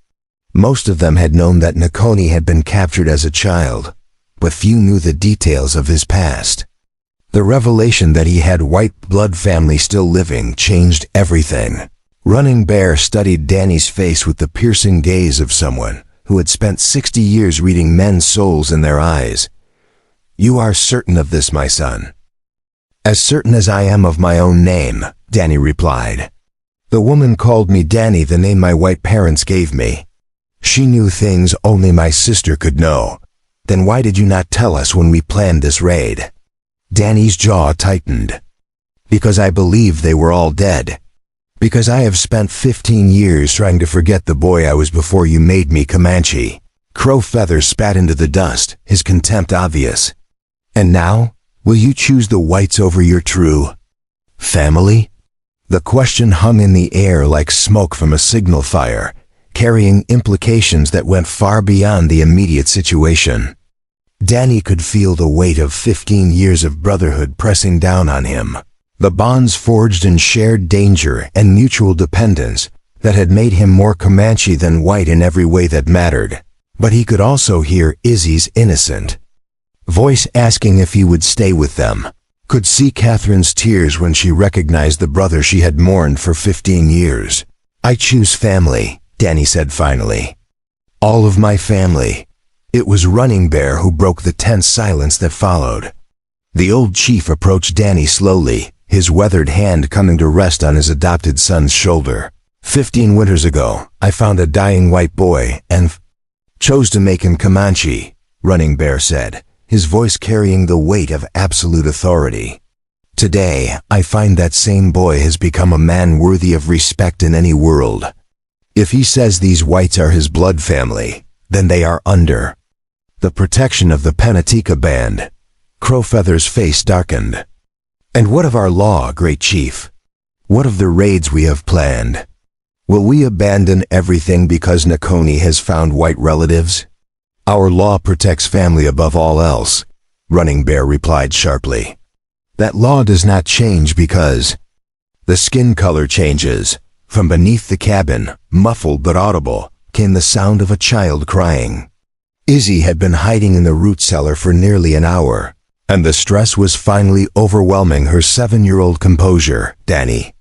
Most of them had known that Nakoni had been captured as a child, but few knew the details of his past. The revelation that he had white blood family still living changed everything. Running Bear studied Danny's face with the piercing gaze of someone who had spent 60 years reading men's souls in their eyes. "You are certain of this, my son?" "As certain as I am of my own name," Danny replied. "The woman called me Danny, the name my white parents gave me. She knew things only my sister could know. Then why did you not tell us when we planned this raid?" Danny's jaw tightened. "Because I believed they were all dead. Because I have spent 15 years trying to forget the boy I was before you made me Comanche." Crowfeather spat into the dust, his contempt obvious. "And now, will you choose the whites over your true family?" The question hung in the air like smoke from a signal fire, carrying implications that went far beyond the immediate situation. Danny could feel the weight of 15 years of brotherhood pressing down on him. The bonds forged in shared danger and mutual dependence that had made him more Comanche than white in every way that mattered. But he could also hear Izzy's innocent voice asking if he would stay with them. Could see Catherine's tears when she recognized the brother she had mourned for 15 years. "I choose family," Danny said finally. "All of my family." It was Running Bear who broke the tense silence that followed. The old chief approached Danny slowly, his weathered hand coming to rest on his adopted son's shoulder. 15 winters ago, I found a dying white boy and chose to make him Comanche," Running Bear said, his voice carrying the weight of absolute authority. "Today, I find that same boy has become a man worthy of respect in any world. If he says these whites are his blood family, then they are under the protection of the Penatika band." Crowfeather's face darkened. "And what of our law, great chief? What of the raids we have planned? Will we abandon everything because Nakoni has found white relatives?" "Our law protects family above all else," Running Bear replied sharply. "That law does not change because the skin color changes." From beneath the cabin, muffled but audible, came the sound of a child crying. Izzy had been hiding in the root cellar for nearly an hour, and the stress was finally overwhelming her 7-year-old composure. Danny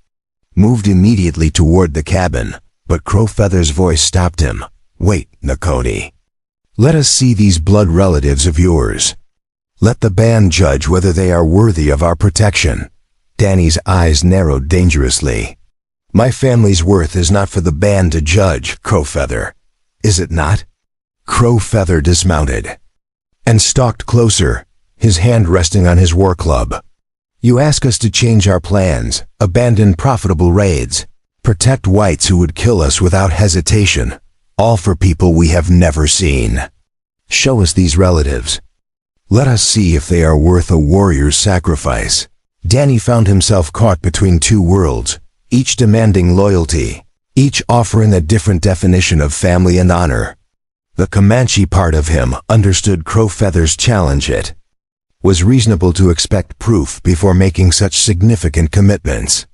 moved immediately toward the cabin, but Crowfeather's voice stopped him. "Wait, Nakoni. Let us see these blood relatives of yours. Let the band judge whether they are worthy of our protection." Danny's eyes narrowed dangerously. "My family's worth is not for the band to judge, Crowfeather. Is it not?" Crowfeather dismounted and stalked closer, his hand resting on his war club. "You ask us to change our plans, abandon profitable raids, protect whites who would kill us without hesitation, all for people we have never seen. Show us these relatives. Let us see if they are worth a warrior's sacrifice." Danny found himself caught between two worlds, each demanding loyalty, each offering a different definition of family and honor. The Comanche part of him understood Crowfeather's challenge. It was reasonable to expect proof before making such significant commitments.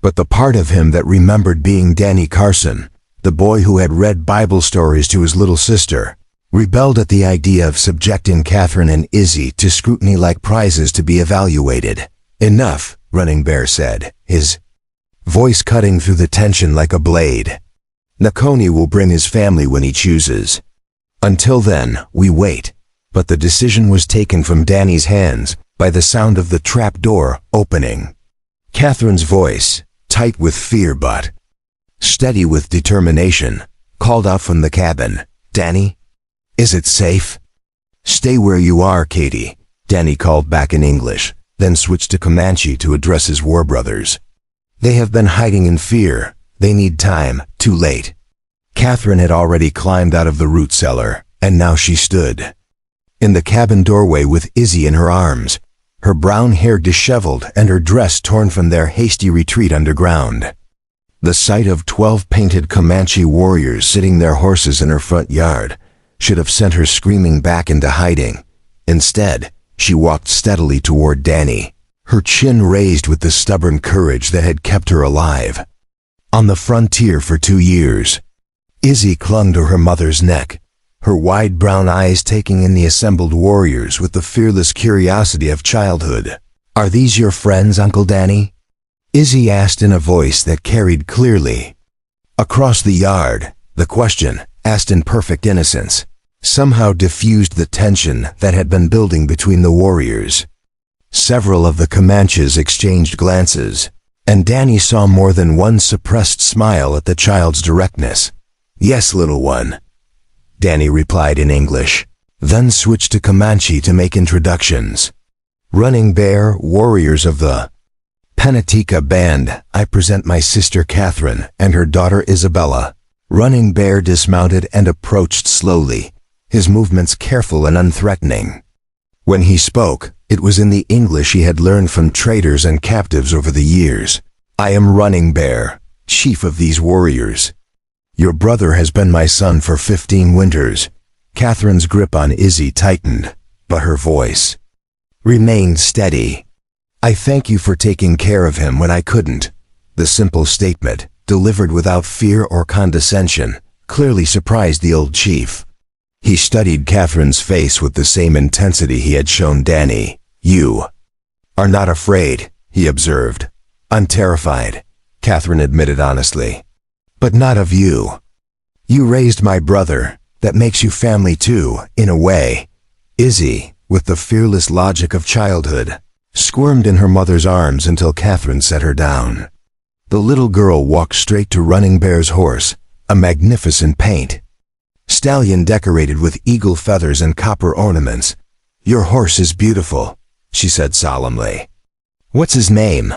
But the part of him that remembered being Danny Carson, the boy who had read Bible stories to his little sister, rebelled at the idea of subjecting Catherine and Izzy to scrutiny like prizes to be evaluated. "Enough," Running Bear said, his voice cutting through the tension like a blade. "Nakoni will bring his family when he chooses. Until then, we wait." But the decision was taken from Danny's hands by the sound of the trap door opening. Catherine's voice, tight with fear but steady with determination, called out from the cabin, "Danny, is it safe?" "Stay where you are, Katie," Danny called back in English, then switched to Comanche to address his war brothers. "They have been hiding in fear. They need time. Too late." Catherine had already climbed out of the root cellar, and now she stood in the cabin doorway with Izzy in her arms, her brown hair disheveled and her dress torn from their hasty retreat underground. The sight of 12 painted Comanche warriors sitting their horses in her front yard should have sent her screaming back into hiding. Instead, she walked steadily toward Danny, her chin raised with the stubborn courage that had kept her alive on the frontier for 2 years. Izzy clung to her mother's neck, her wide brown eyes taking in the assembled warriors with the fearless curiosity of childhood. "Are these your friends, Uncle Danny?" Izzy asked in a voice that carried clearly across the yard. The question, asked in perfect innocence, somehow diffused the tension that had been building between the warriors. Several of the Comanches exchanged glances, and Danny saw more than one suppressed smile at the child's directness. "Yes, little one," Danny replied in English, then switched to Comanche to make introductions. "Running Bear, warriors of the Panatika Band, I present my sister Catherine and her daughter Isabella." Running Bear dismounted and approached slowly, his movements careful and unthreatening. When he spoke, it was in the English he had learned from traders and captives over the years. "I am Running Bear, chief of these warriors. Your brother has been my son for 15 winters." Catherine's grip on Izzy tightened, but her voice remained steady. "I thank you for taking care of him when I couldn't." The simple statement, delivered without fear or condescension, clearly surprised the old chief. He studied Catherine's face with the same intensity he had shown Danny. "You are not afraid," he observed. "I'm terrified," Catherine admitted honestly. "But not of you. You raised my brother. That makes you family too, in a way." Izzy, with the fearless logic of childhood, squirmed in her mother's arms until Catherine set her down. The little girl walked straight to Running Bear's horse, a magnificent paint stallion decorated with eagle feathers and copper ornaments. "Your horse is beautiful," she said solemnly. "What's his name?"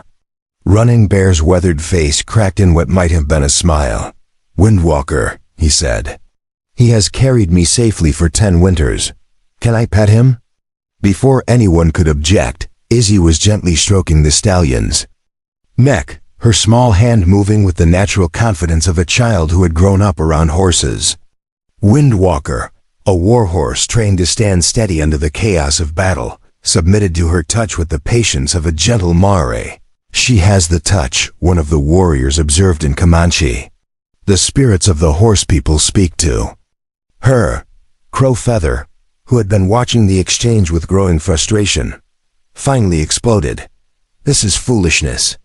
Running Bear's weathered face cracked in what might have been a smile. "Windwalker," he said. "He has carried me safely for 10 winters. Can I pet him?" Before anyone could object, Izzy was gently stroking the stallion's neck, her small hand moving with the natural confidence of a child who had grown up around horses. Windwalker, a warhorse trained to stand steady under the chaos of battle, submitted to her touch with the patience of a gentle mare. "She has the touch," one of the warriors observed in Comanche. "The spirits of the horse people speak to her." Crow Feather, who had been watching the exchange with growing frustration, finally exploded. "This is foolishness.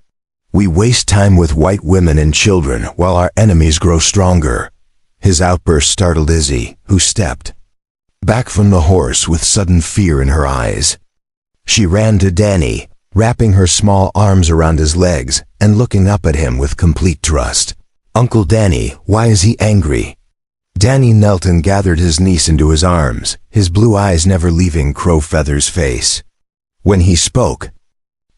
We waste time with white women and children while our enemies grow stronger." His outburst startled Izzy, who stepped back from the horse with sudden fear in her eyes. She ran to Danny, wrapping her small arms around his legs and looking up at him with complete trust. "Uncle Danny, why is he angry?" Danny knelt and gathered his niece into his arms, his blue eyes never leaving Crow Feather's face. When he spoke,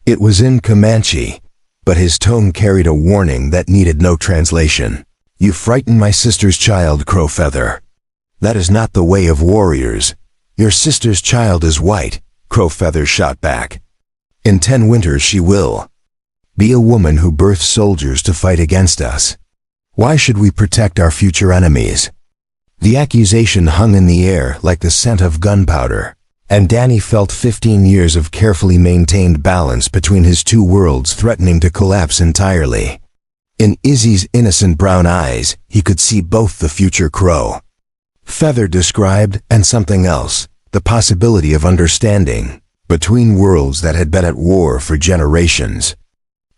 it was in Comanche, but his tone carried a warning that needed no translation. "You frighten my sister's child, Crow Feather. That is not the way of warriors. Your sister's child is white," Crow Feather shot back. "In 10 winters she will be a woman who births soldiers to fight against us. Why should we protect our future enemies?" The accusation hung in the air like the scent of gunpowder, and Danny felt 15 years of carefully maintained balance between his two worlds threatening to collapse entirely. In Izzy's innocent brown eyes, he could see both the future Crow Feather described and something else, the possibility of understanding between worlds that had been at war for generations.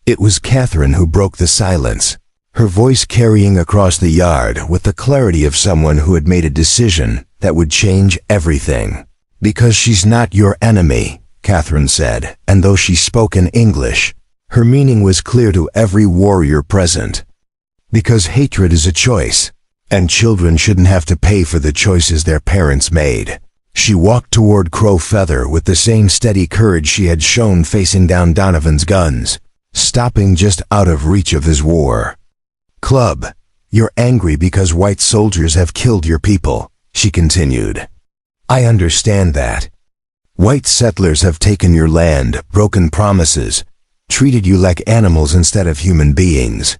It was Catherine who broke the silence, her voice carrying across the yard with the clarity of someone who had made a decision that would change everything. "Because she's not your enemy," Catherine said, and though she spoke in English, Her meaning was clear to every warrior present. Because hatred is a choice, and children shouldn't have to pay for the choices their parents made. She walked toward Crow Feather with the same steady courage she had shown facing down Donovan's guns, stopping just out of reach of his war. "Club, you're angry because white soldiers have killed your people," she continued. "I understand that. White settlers have taken your land, broken promises, treated you like animals instead of human beings.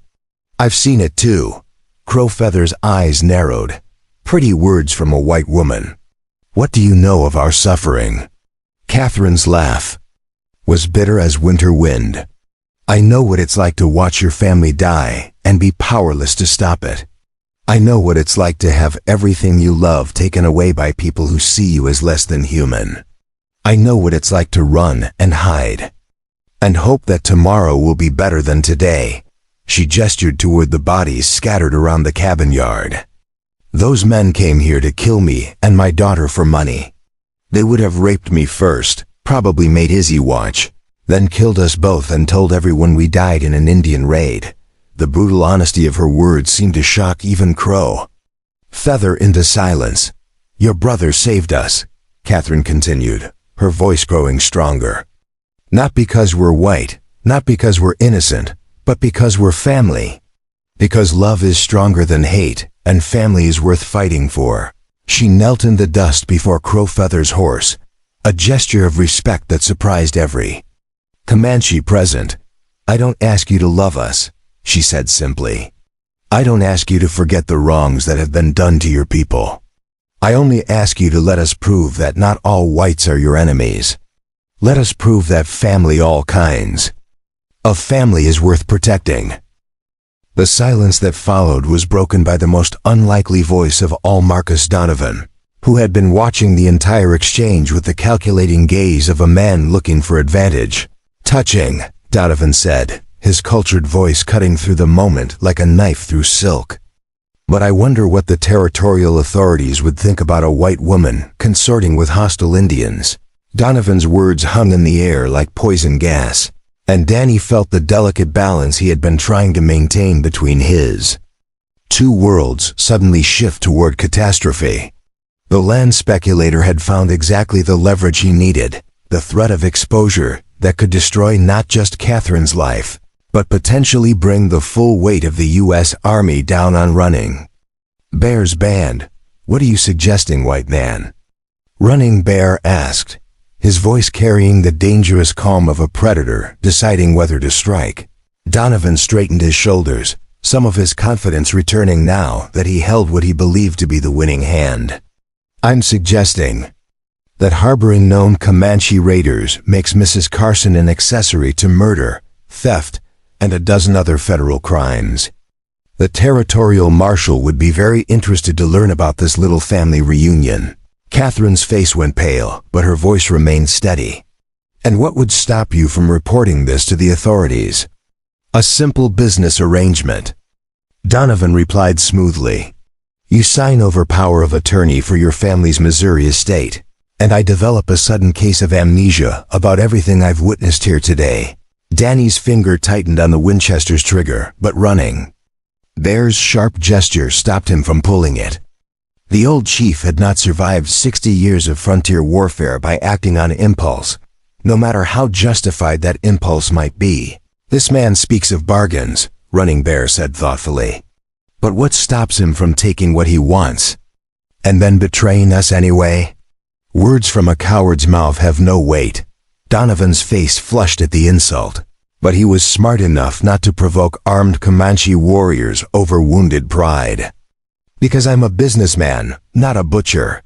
I've seen it too." Crow Feather's eyes narrowed. "Pretty words from a white woman. What do you know of our suffering?" Catherine's laugh was bitter as winter wind. "I know what it's like to watch your family die and be powerless to stop it. I know what it's like to have everything you love taken away by people who see you as less than human. I know what it's like to run and hide and hope that tomorrow will be better than today." She gestured toward the bodies scattered around the cabin yard. "Those men came here to kill me and my daughter for money. They would have raped me first, probably made Izzy watch, then killed us both and told everyone we died in an Indian raid." The brutal honesty of her words seemed to shock even Crow Feather into silence. "Your brother saved us," Catherine continued, her voice growing stronger. "Not because we're white, not because we're innocent, but because we're family. Because love is stronger than hate, and family is worth fighting for." She knelt in the dust before Crow Feather's horse, a gesture of respect that surprised every Comanche present. "I don't ask you to love us," she said simply. "I don't ask you to forget the wrongs that have been done to your people. I only ask you to let us prove that not all whites are your enemies. Let us prove that family, all kinds of family, is worth protecting." The silence that followed was broken by the most unlikely voice of all, Marcus Donovan, who had been watching the entire exchange with the calculating gaze of a man looking for advantage. "Touching," Donovan said, his cultured voice cutting through the moment like a knife through silk. "But I wonder what the territorial authorities would think about a white woman consorting with hostile Indians." Donovan's words hung in the air like poison gas, and Danny felt the delicate balance he had been trying to maintain between his two worlds suddenly shift toward catastrophe. The land speculator had found exactly the leverage he needed, the threat of exposure that could destroy not just Catherine's life, but potentially bring the full weight of the U.S. Army down on Running Bear's band. "What are you suggesting, white man?" Running Bear asked, his voice carrying the dangerous calm of a predator deciding whether to strike. Donovan straightened his shoulders, some of his confidence returning now that he held what he believed to be the winning hand. "I'm suggesting that harboring known Comanche raiders makes Mrs. Carson an accessory to murder, theft, and a dozen other federal crimes. The territorial marshal would be very interested to learn about this little family reunion." Catherine's face went pale, but her voice remained steady. "And what would stop you from reporting this to the authorities?" "A simple business arrangement," Donovan replied smoothly. "You sign over power of attorney for your family's Missouri estate, and I develop a sudden case of amnesia about everything I've witnessed here today." Danny's finger tightened on the Winchester's trigger, but Running Bear's sharp gesture stopped him from pulling it. The old chief had not survived 60 years of frontier warfare by acting on impulse, no matter how justified that impulse might be. "This man speaks of bargains," Running Bear said thoughtfully. "But what stops him from taking what he wants, and then betraying us anyway?" "Words from a coward's mouth have no weight." Donovan's face flushed at the insult, but he was smart enough not to provoke armed Comanche warriors over wounded pride. "Because I'm a businessman, not a butcher.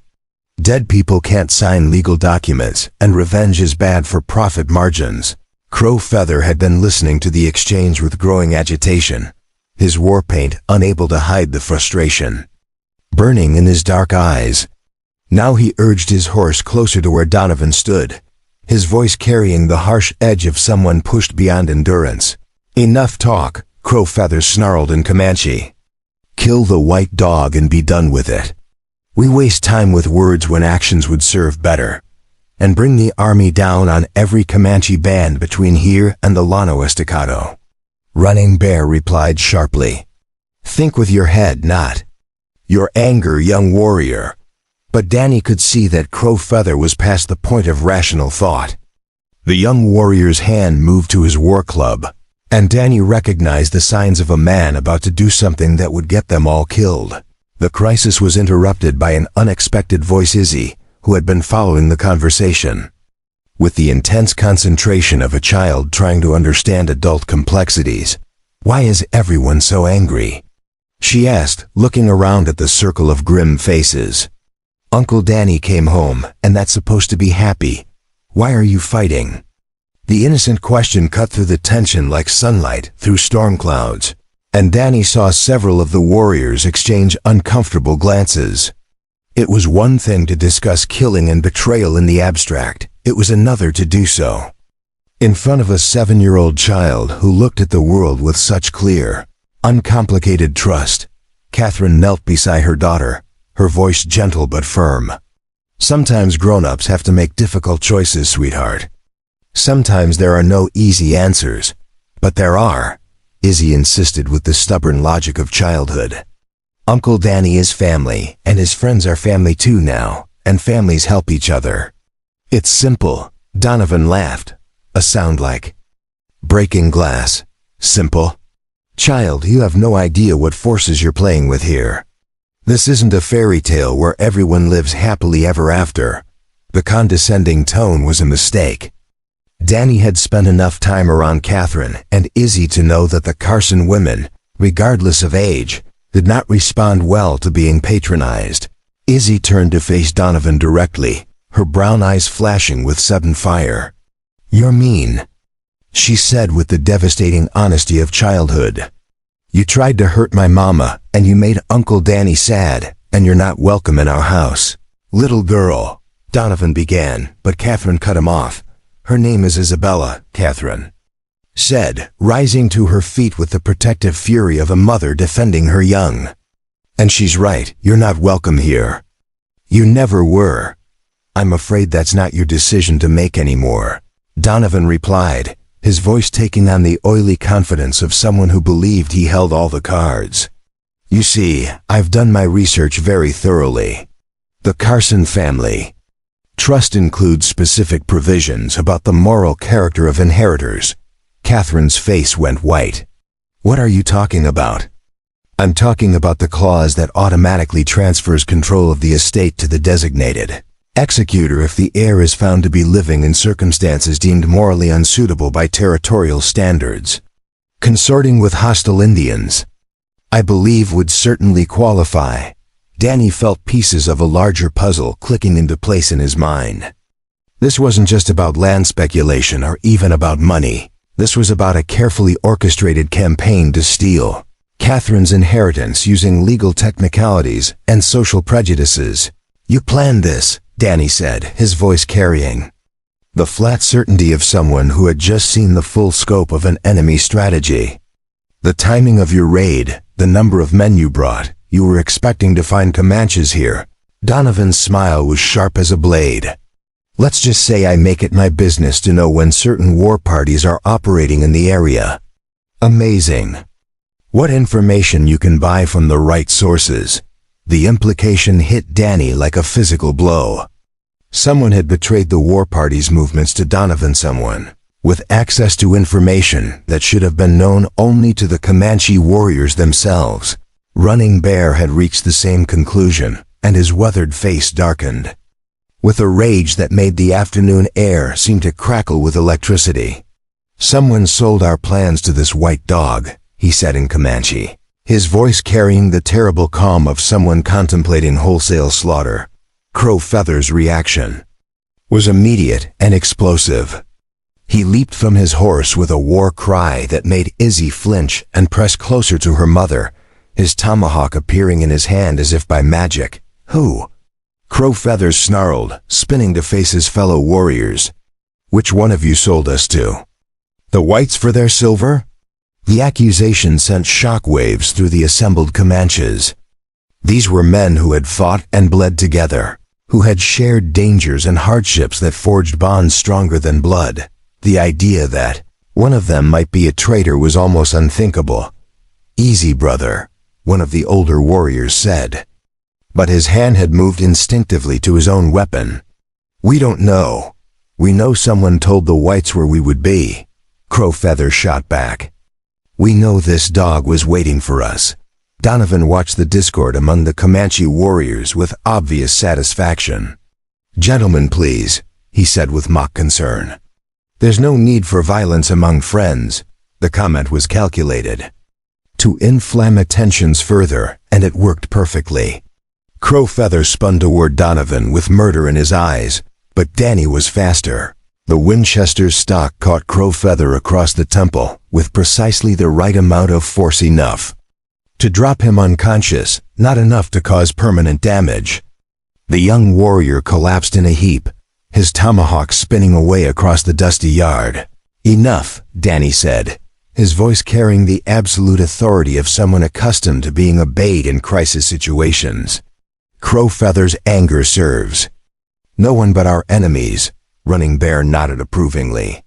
Dead people can't sign legal documents, and revenge is bad for profit margins." Crow Feather had been listening to the exchange with growing agitation, his war paint unable to hide the frustration burning in his dark eyes. Now he urged his horse closer to where Donovan stood, his voice carrying the harsh edge of someone pushed beyond endurance. "Enough talk," Crow Feather snarled in Comanche. "Kill the white dog and be done with it. We waste time with words when actions would serve better." and bring the army down on every Comanche band between here and the Llano Estacado." Running Bear replied sharply, "Think with your head, not your anger, young warrior." But Danny could see that Crow Feather was past the point of rational thought. The young warrior's hand moved to his war club, and Danny recognized the signs of a man about to do something that would get them all killed. The crisis was interrupted by an unexpected voice, Izzy, who had been following the conversation. With the intense concentration of a child trying to understand adult complexities. "Why is everyone so angry?" she asked, looking around at the circle of grim faces. "Uncle Danny came home, and that's supposed to be happy. Why are you fighting?" The innocent question cut through the tension like sunlight through storm clouds, and Danny saw several of the warriors exchange uncomfortable glances. It was one thing to discuss killing and betrayal in the abstract. It was another to do so in front of a 7-year-old child who looked at the world with such clear, uncomplicated trust. Catherine knelt beside her daughter, her voice gentle but firm. "Sometimes grown-ups have to make difficult choices, sweetheart. Sometimes there are no easy answers, but there are," Izzy insisted with the stubborn logic of childhood. "Uncle Danny is family, and his friends are family too now, and families help each other. It's simple." Donovan laughed, a sound like breaking glass. "Simple? Child, you have no idea what forces you're playing with here. This isn't a fairy tale where everyone lives happily ever after." The condescending tone was a mistake. Danny had spent enough time around Catherine and Izzy to know that the Carson women, regardless of age, did not respond well to being patronized. Izzy turned to face Donovan directly, her brown eyes flashing with sudden fire. "You're mean," she said with the devastating honesty of childhood. "You tried to hurt my mama, and you made Uncle Danny sad, and you're not welcome in our house." "Little girl," Donovan began, but Catherine cut him off. "Her name is Isabella," Catherine said, rising to her feet with the protective fury of a mother defending her young. "And she's right, you're not welcome here. You never were. I'm afraid that's not your decision to make anymore," Donovan replied, his voice taking on the oily confidence of someone who believed he held all the cards. "You see, I've done my research very thoroughly. The Carson family trust includes specific provisions about the moral character of inheritors." Catherine's face went white. "What are you talking about?" "I'm talking about the clause that automatically transfers control of the estate to the designated executor if the heir is found to be living in circumstances deemed morally unsuitable by territorial standards. Consorting with hostile Indians, I believe, would certainly qualify." Danny felt pieces of a larger puzzle clicking into place in his mind. This wasn't just about land speculation or even about money. This was about a carefully orchestrated campaign to steal Catherine's inheritance using legal technicalities and social prejudices. "You planned this," Danny said, his voice carrying the flat certainty of someone who had just seen the full scope of an enemy strategy. "The timing of your raid, the number of men you brought, you were expecting to find Comanches here." Donovan's smile was sharp as a blade. "Let's just say I make it my business to know when certain war parties are operating in the area." "Amazing. What information you can buy from the right sources." The implication hit Danny like a physical blow. Someone had betrayed the war party's movements to Donovan, someone with access to information that should have been known only to the Comanche warriors themselves. Running Bear had reached the same conclusion, and his weathered face darkened with a rage that made the afternoon air seem to crackle with electricity. "Someone sold our plans to this white dog," he said in Comanche, his voice carrying the terrible calm of someone contemplating wholesale slaughter. Crow Feather's reaction was immediate and explosive. He leaped from his horse with a war cry that made Izzy flinch and press closer to her mother, his tomahawk appearing in his hand as if by magic. "Who?" Crow Feather snarled, spinning to face his fellow warriors. "Which one of you sold us to? The whites for their silver?" The accusation sent shockwaves through the assembled Comanches. These were men who had fought and bled together, who had shared dangers and hardships that forged bonds stronger than blood. The idea that one of them might be a traitor was almost unthinkable. "Easy, brother," one of the older warriors said. But his hand had moved instinctively to his own weapon. "We don't know. We know someone told the whites where we would be," Crowfeather shot back. "We know this dog was waiting for us." Donovan watched the discord among the Comanche warriors with obvious satisfaction. "Gentlemen, please," he said with mock concern. "There's no need for violence among friends." The comment was calculated to inflame tensions further, and it worked perfectly. Crowfeather spun toward Donovan with murder in his eyes, but Danny was faster. The Winchester's stock caught Crowfeather across the temple with precisely the right amount of force, enough to drop him unconscious, not enough to cause permanent damage. The young warrior collapsed in a heap, his tomahawk spinning away across the dusty yard. "Enough," Danny said, his voice carrying the absolute authority of someone accustomed to being obeyed in crisis situations. Crowfeather's anger serves no one but our enemies. Running Bear nodded approvingly.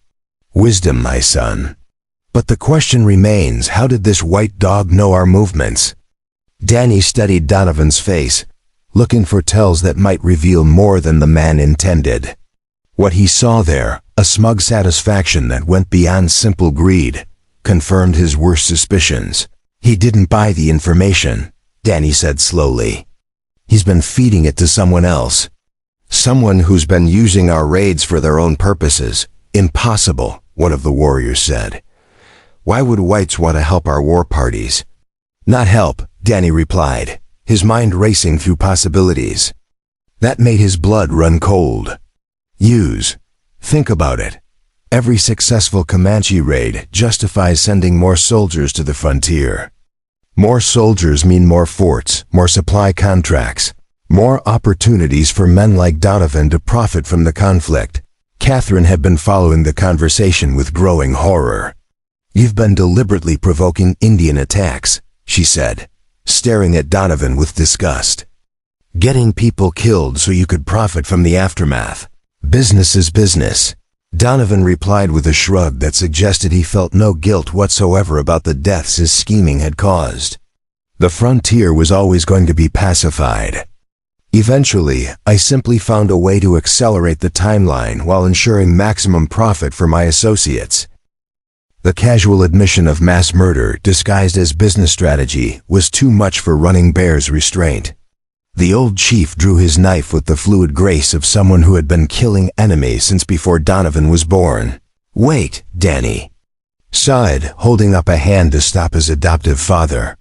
"Wisdom, my son. But the question remains, how did this white dog know our movements?" Danny studied Donovan's face, looking for tells that might reveal more than the man intended. What he saw there, a smug satisfaction that went beyond simple greed, confirmed his worst suspicions. "He didn't buy the information," Danny said slowly. "He's been feeding it to someone else. Someone who's been using our raids for their own purposes." "Impossible," one of the warriors said. "Why would whites want to help our war parties?" "Not help," Danny replied, his mind racing through possibilities. That made his blood run cold. "Use. Think about it. Every successful Comanche raid justifies sending more soldiers to the frontier. More soldiers mean more forts, more supply contracts, more opportunities for men like Donovan to profit from the conflict." Catherine had been following the conversation with growing horror. "You've been deliberately provoking Indian attacks," she said, staring at Donovan with disgust. "Getting people killed so you could profit from the aftermath. Business is business." Donovan replied with a shrug that suggested he felt no guilt whatsoever about the deaths his scheming had caused. "The frontier was always going to be pacified. Eventually, I simply found a way to accelerate the timeline while ensuring maximum profit for my associates." The casual admission of mass murder disguised as business strategy was too much for Running Bear's restraint. The old chief drew his knife with the fluid grace of someone who had been killing enemies since before Donovan was born. "Wait, Danny," sighed, holding up a hand to stop his adoptive father.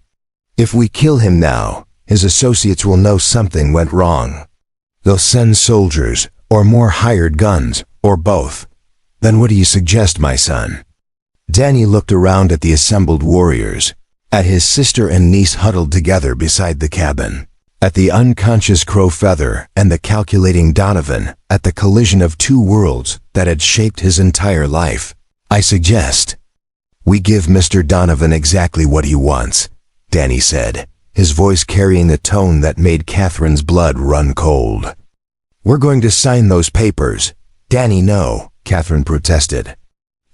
"If we kill him now, his associates will know something went wrong. They'll send soldiers, or more hired guns, or both. Then what do you suggest, my son?" Danny looked around at the assembled warriors, at his sister and niece huddled together beside the cabin, at the unconscious Crowfeather and the calculating Donovan, at the collision of two worlds that had shaped his entire life. "I suggest we give Mr. Donovan exactly what he wants," Danny said, his voice carrying a tone that made Catherine's blood run cold. "We're going to sign those papers." "Danny, no," Catherine protested.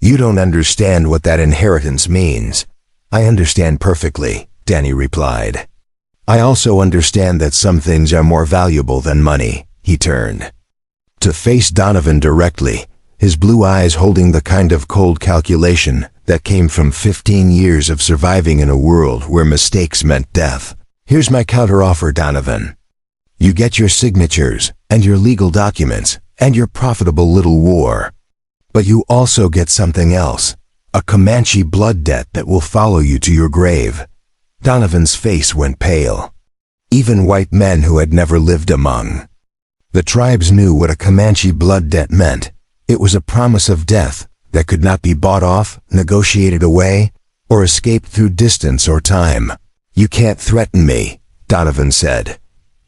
"You don't understand what that inheritance means." "I understand perfectly," Danny replied. "I also understand that some things are more valuable than money." He turned to face Donovan directly, his blue eyes holding the kind of cold calculation that came from 15 years of surviving in a world where mistakes meant death. "Here's my counteroffer, Donovan. You get your signatures, and your legal documents, and your profitable little war. But you also get something else, a Comanche blood debt that will follow you to your grave." Donovan's face went pale. Even white men who had never lived among the tribes knew what a Comanche blood debt meant. It was a promise of death that could not be bought off, negotiated away, or escaped through distance or time. "You can't threaten me," Donovan said,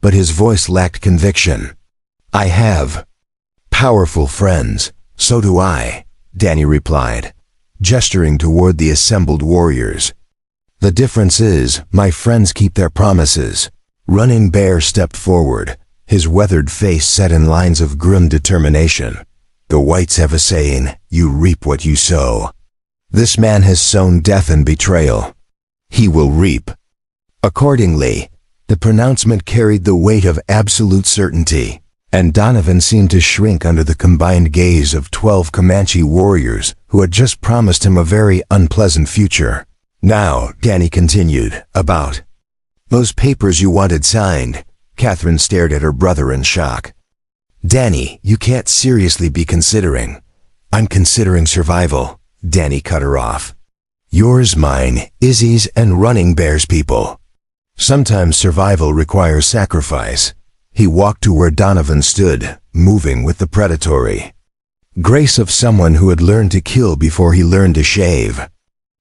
but his voice lacked conviction. "I have powerful friends." "So do I," Danny replied, gesturing toward the assembled warriors. "The difference is, my friends keep their promises." Running Bear stepped forward, his weathered face set in lines of grim determination. The whites have a saying, you reap what you sow. This man has sown death and betrayal. He will reap. Accordingly, the pronouncement carried the weight of absolute certainty, and Donovan seemed to shrink under the combined gaze of 12 Comanche warriors who had just promised him a very unpleasant future. Now, Danny continued, about those papers you wanted signed. Catherine stared at her brother in shock. Danny, you can't seriously be considering. I'm considering survival. Danny cut her off. Yours, mine, Izzy's, and Running Bear's people. Sometimes survival requires sacrifice. He walked to where Donovan stood, moving with the predatory grace of someone who had learned to kill before he learned to shave.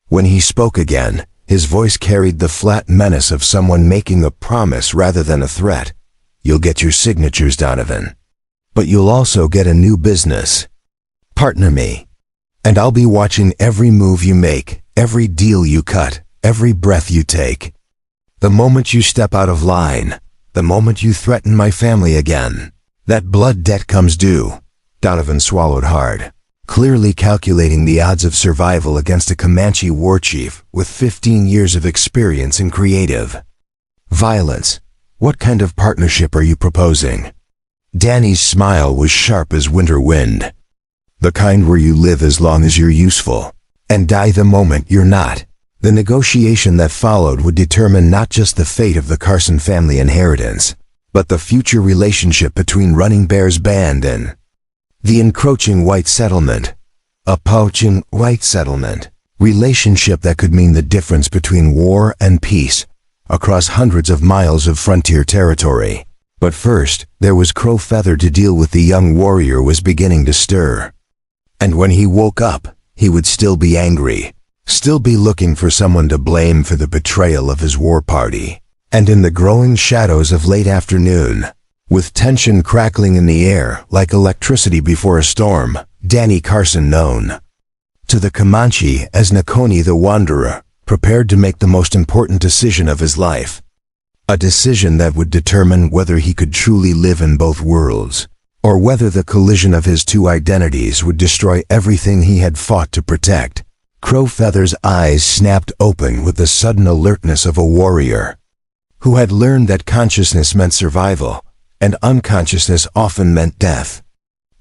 When he spoke again, his voice carried the flat menace of someone making a promise rather than a threat. You'll get your signatures, Donovan. But you'll also get a new business. Partner me. And I'll be watching every move you make, every deal you cut, every breath you take. The moment you step out of line, the moment you threaten my family again, that blood debt comes due. Donovan swallowed hard, clearly calculating the odds of survival against a Comanche war chief with 15 years of experience in creative violence. What kind of partnership are you proposing? Danny's smile was sharp as winter wind. The kind where you live as long as you're useful, and die the moment you're not. The negotiation that followed would determine not just the fate of the Carson family inheritance, but the future relationship between Running Bear's band and the encroaching white settlement. A poaching white settlement. Relationship that could mean the difference between war and peace across hundreds of miles of frontier territory. But first, there was Crow Feather to deal with. The young warrior was beginning to stir. And when he woke up, he would still be angry, still be looking for someone to blame for the betrayal of his war party. And in the growing shadows of late afternoon, with tension crackling in the air like electricity before a storm, Danny Carson, known to the Comanche as Nakoni the Wanderer, prepared to make the most important decision of his life. A decision that would determine whether he could truly live in both worlds, or whether the collision of his two identities would destroy everything he had fought to protect. Crow Feather's eyes snapped open with the sudden alertness of a warrior who had learned that consciousness meant survival, and unconsciousness often meant death.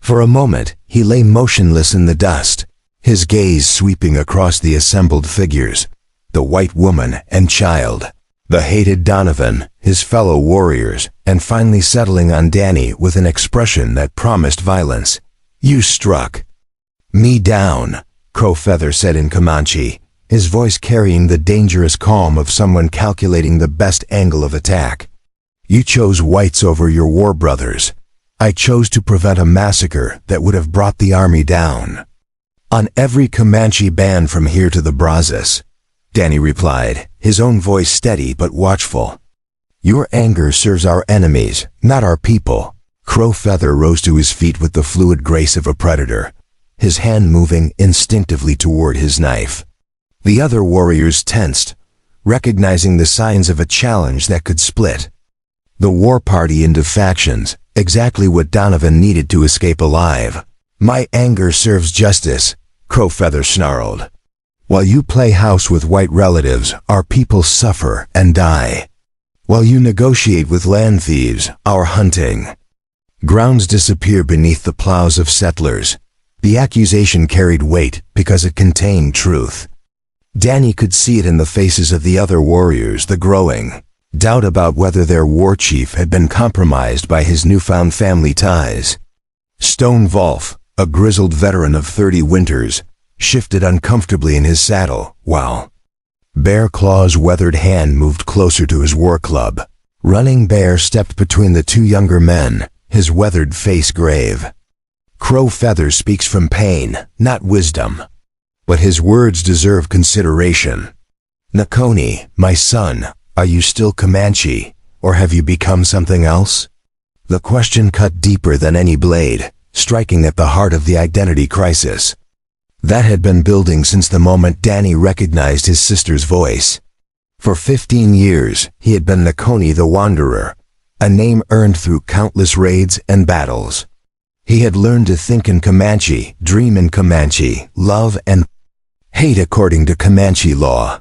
For a moment, he lay motionless in the dust, his gaze sweeping across the assembled figures, the white woman and child, the hated Donovan, his fellow warriors, and finally settling on Danny with an expression that promised violence. You struck me down, Crow Feather said in Comanche, his voice carrying the dangerous calm of someone calculating the best angle of attack. You chose whites over your war brothers. I chose to prevent a massacre that would have brought the army down on every Comanche band from here to the Brazos. Danny replied, his own voice steady but watchful. Your anger serves our enemies, not our people. Crow Feather rose to his feet with the fluid grace of a predator, his hand moving instinctively toward his knife. The other warriors tensed, recognizing the signs of a challenge that could split the war party into factions, exactly what Donovan needed to escape alive. My anger serves justice, Crow Feather snarled. While you play house with white relatives, our people suffer and die. While you negotiate with land thieves, our hunting grounds disappear beneath the plows of settlers. The accusation carried weight because it contained truth. Danny could see it in the faces of the other warriors, the growing doubt about whether their war chief had been compromised by his newfound family ties. Stone Wolf, a grizzled veteran of 30 winters, shifted uncomfortably in his saddle, while Bear Claw's weathered hand moved closer to his war club. Running Bear stepped between the two younger men, his weathered face grave. Crow Feather speaks from pain, not wisdom, but his words deserve consideration. Nakoni, my son, are you still Comanche, or have you become something else? The question cut deeper than any blade, striking at the heart of the identity crisis that had been building since the moment Danny recognized his sister's voice. For 15 years, he had been Nakoni the Wanderer, a name earned through countless raids and battles. He had learned to think in Comanche, dream in Comanche, love and hate according to Comanche law.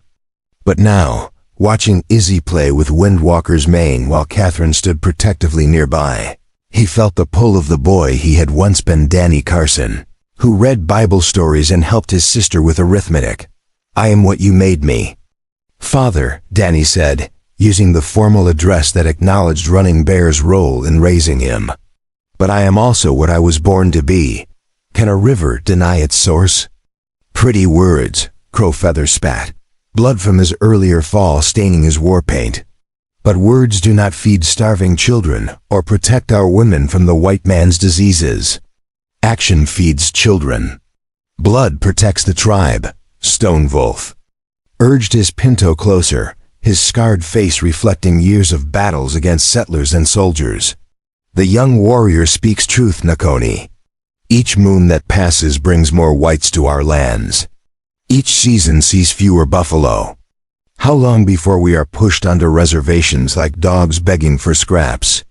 But now, watching Izzy play with Windwalker's mane while Catherine stood protectively nearby, he felt the pull of the boy he had once been, Danny Carson, who read Bible stories and helped his sister with arithmetic. "I am what you made me." "Father," Danny said, using the formal address that acknowledged Running Bear's role in raising him. "But I am also what I was born to be. Can a river deny its source?" "Pretty words," Crowfeather spat, blood from his earlier fall staining his war paint. "But words do not feed starving children or protect our women from the white man's diseases. Action feeds children. Blood protects the tribe," Stone Wolf urged his pinto closer, his scarred face reflecting years of battles against settlers and soldiers. "The young warrior speaks truth, Nakoni. Each moon that passes brings more whites to our lands. Each season sees fewer buffalo. How long before we are pushed onto reservations like dogs begging for scraps?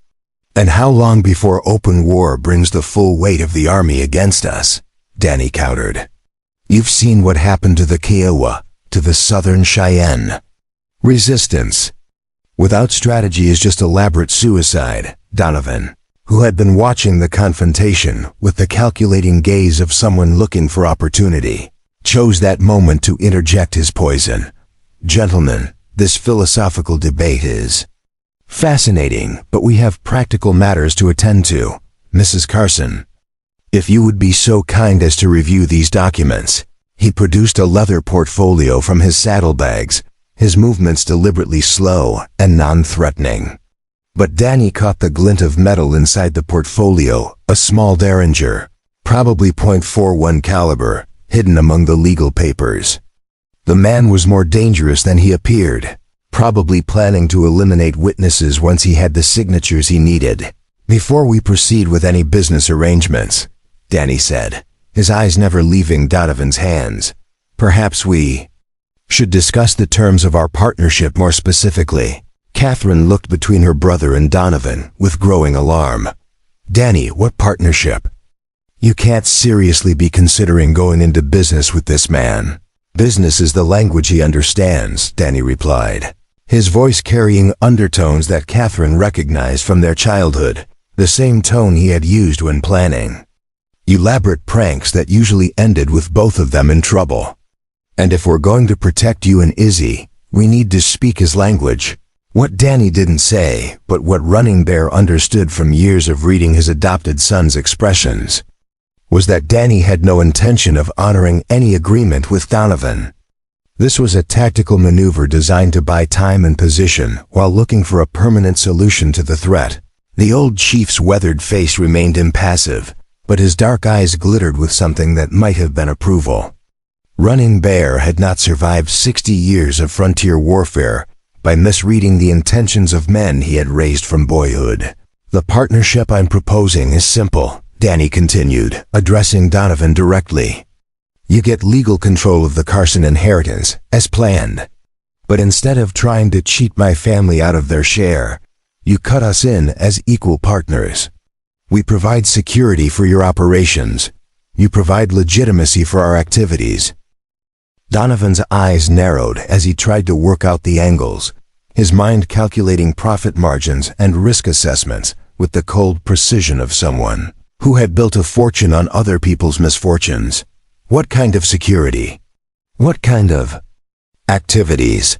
And how long before open war brings the full weight of the army against us?" Danny countered. "You've seen what happened to the Kiowa, to the Southern Cheyenne. Resistance without strategy is just elaborate suicide." Donovan, who had been watching the confrontation with the calculating gaze of someone looking for opportunity, chose that moment to interject his poison. "Gentlemen, this philosophical debate is fascinating, but we have practical matters to attend to. Mrs. Carson, if you would be so kind as to review these documents." He produced a leather portfolio from his saddlebags, his movements deliberately slow and non-threatening. But Danny caught the glint of metal inside the portfolio, a small Derringer, probably .41 caliber, hidden among the legal papers. The man was more dangerous than he appeared, probably planning to eliminate witnesses once he had the signatures he needed. "Before we proceed with any business arrangements," Danny said, his eyes never leaving Donovan's hands, "perhaps we should discuss the terms of our partnership more specifically." Catherine looked between her brother and Donovan with growing alarm. "Danny, what partnership? You can't seriously be considering going into business with this man." "Business is the language he understands," Danny replied, his voice carrying undertones that Catherine recognized from their childhood, the same tone he had used when planning elaborate pranks that usually ended with both of them in trouble. "And if we're going to protect you and Izzy, we need to speak his language." What Danny didn't say, but what Running Bear understood from years of reading his adopted son's expressions, was that Danny had no intention of honoring any agreement with Donovan. This was a tactical maneuver designed to buy time and position while looking for a permanent solution to the threat. The old chief's weathered face remained impassive, but his dark eyes glittered with something that might have been approval. Running Bear had not survived 60 years of frontier warfare by misreading the intentions of men he had raised from boyhood. "The partnership I'm proposing is simple," Danny continued, addressing Donovan directly. "You get legal control of the Carson inheritance, as planned. But instead of trying to cheat my family out of their share, you cut us in as equal partners. We provide security for your operations. You provide legitimacy for our activities." Donovan's eyes narrowed as he tried to work out the angles, his mind calculating profit margins and risk assessments with the cold precision of someone who had built a fortune on other people's misfortunes. What kind of security? What kind of activities?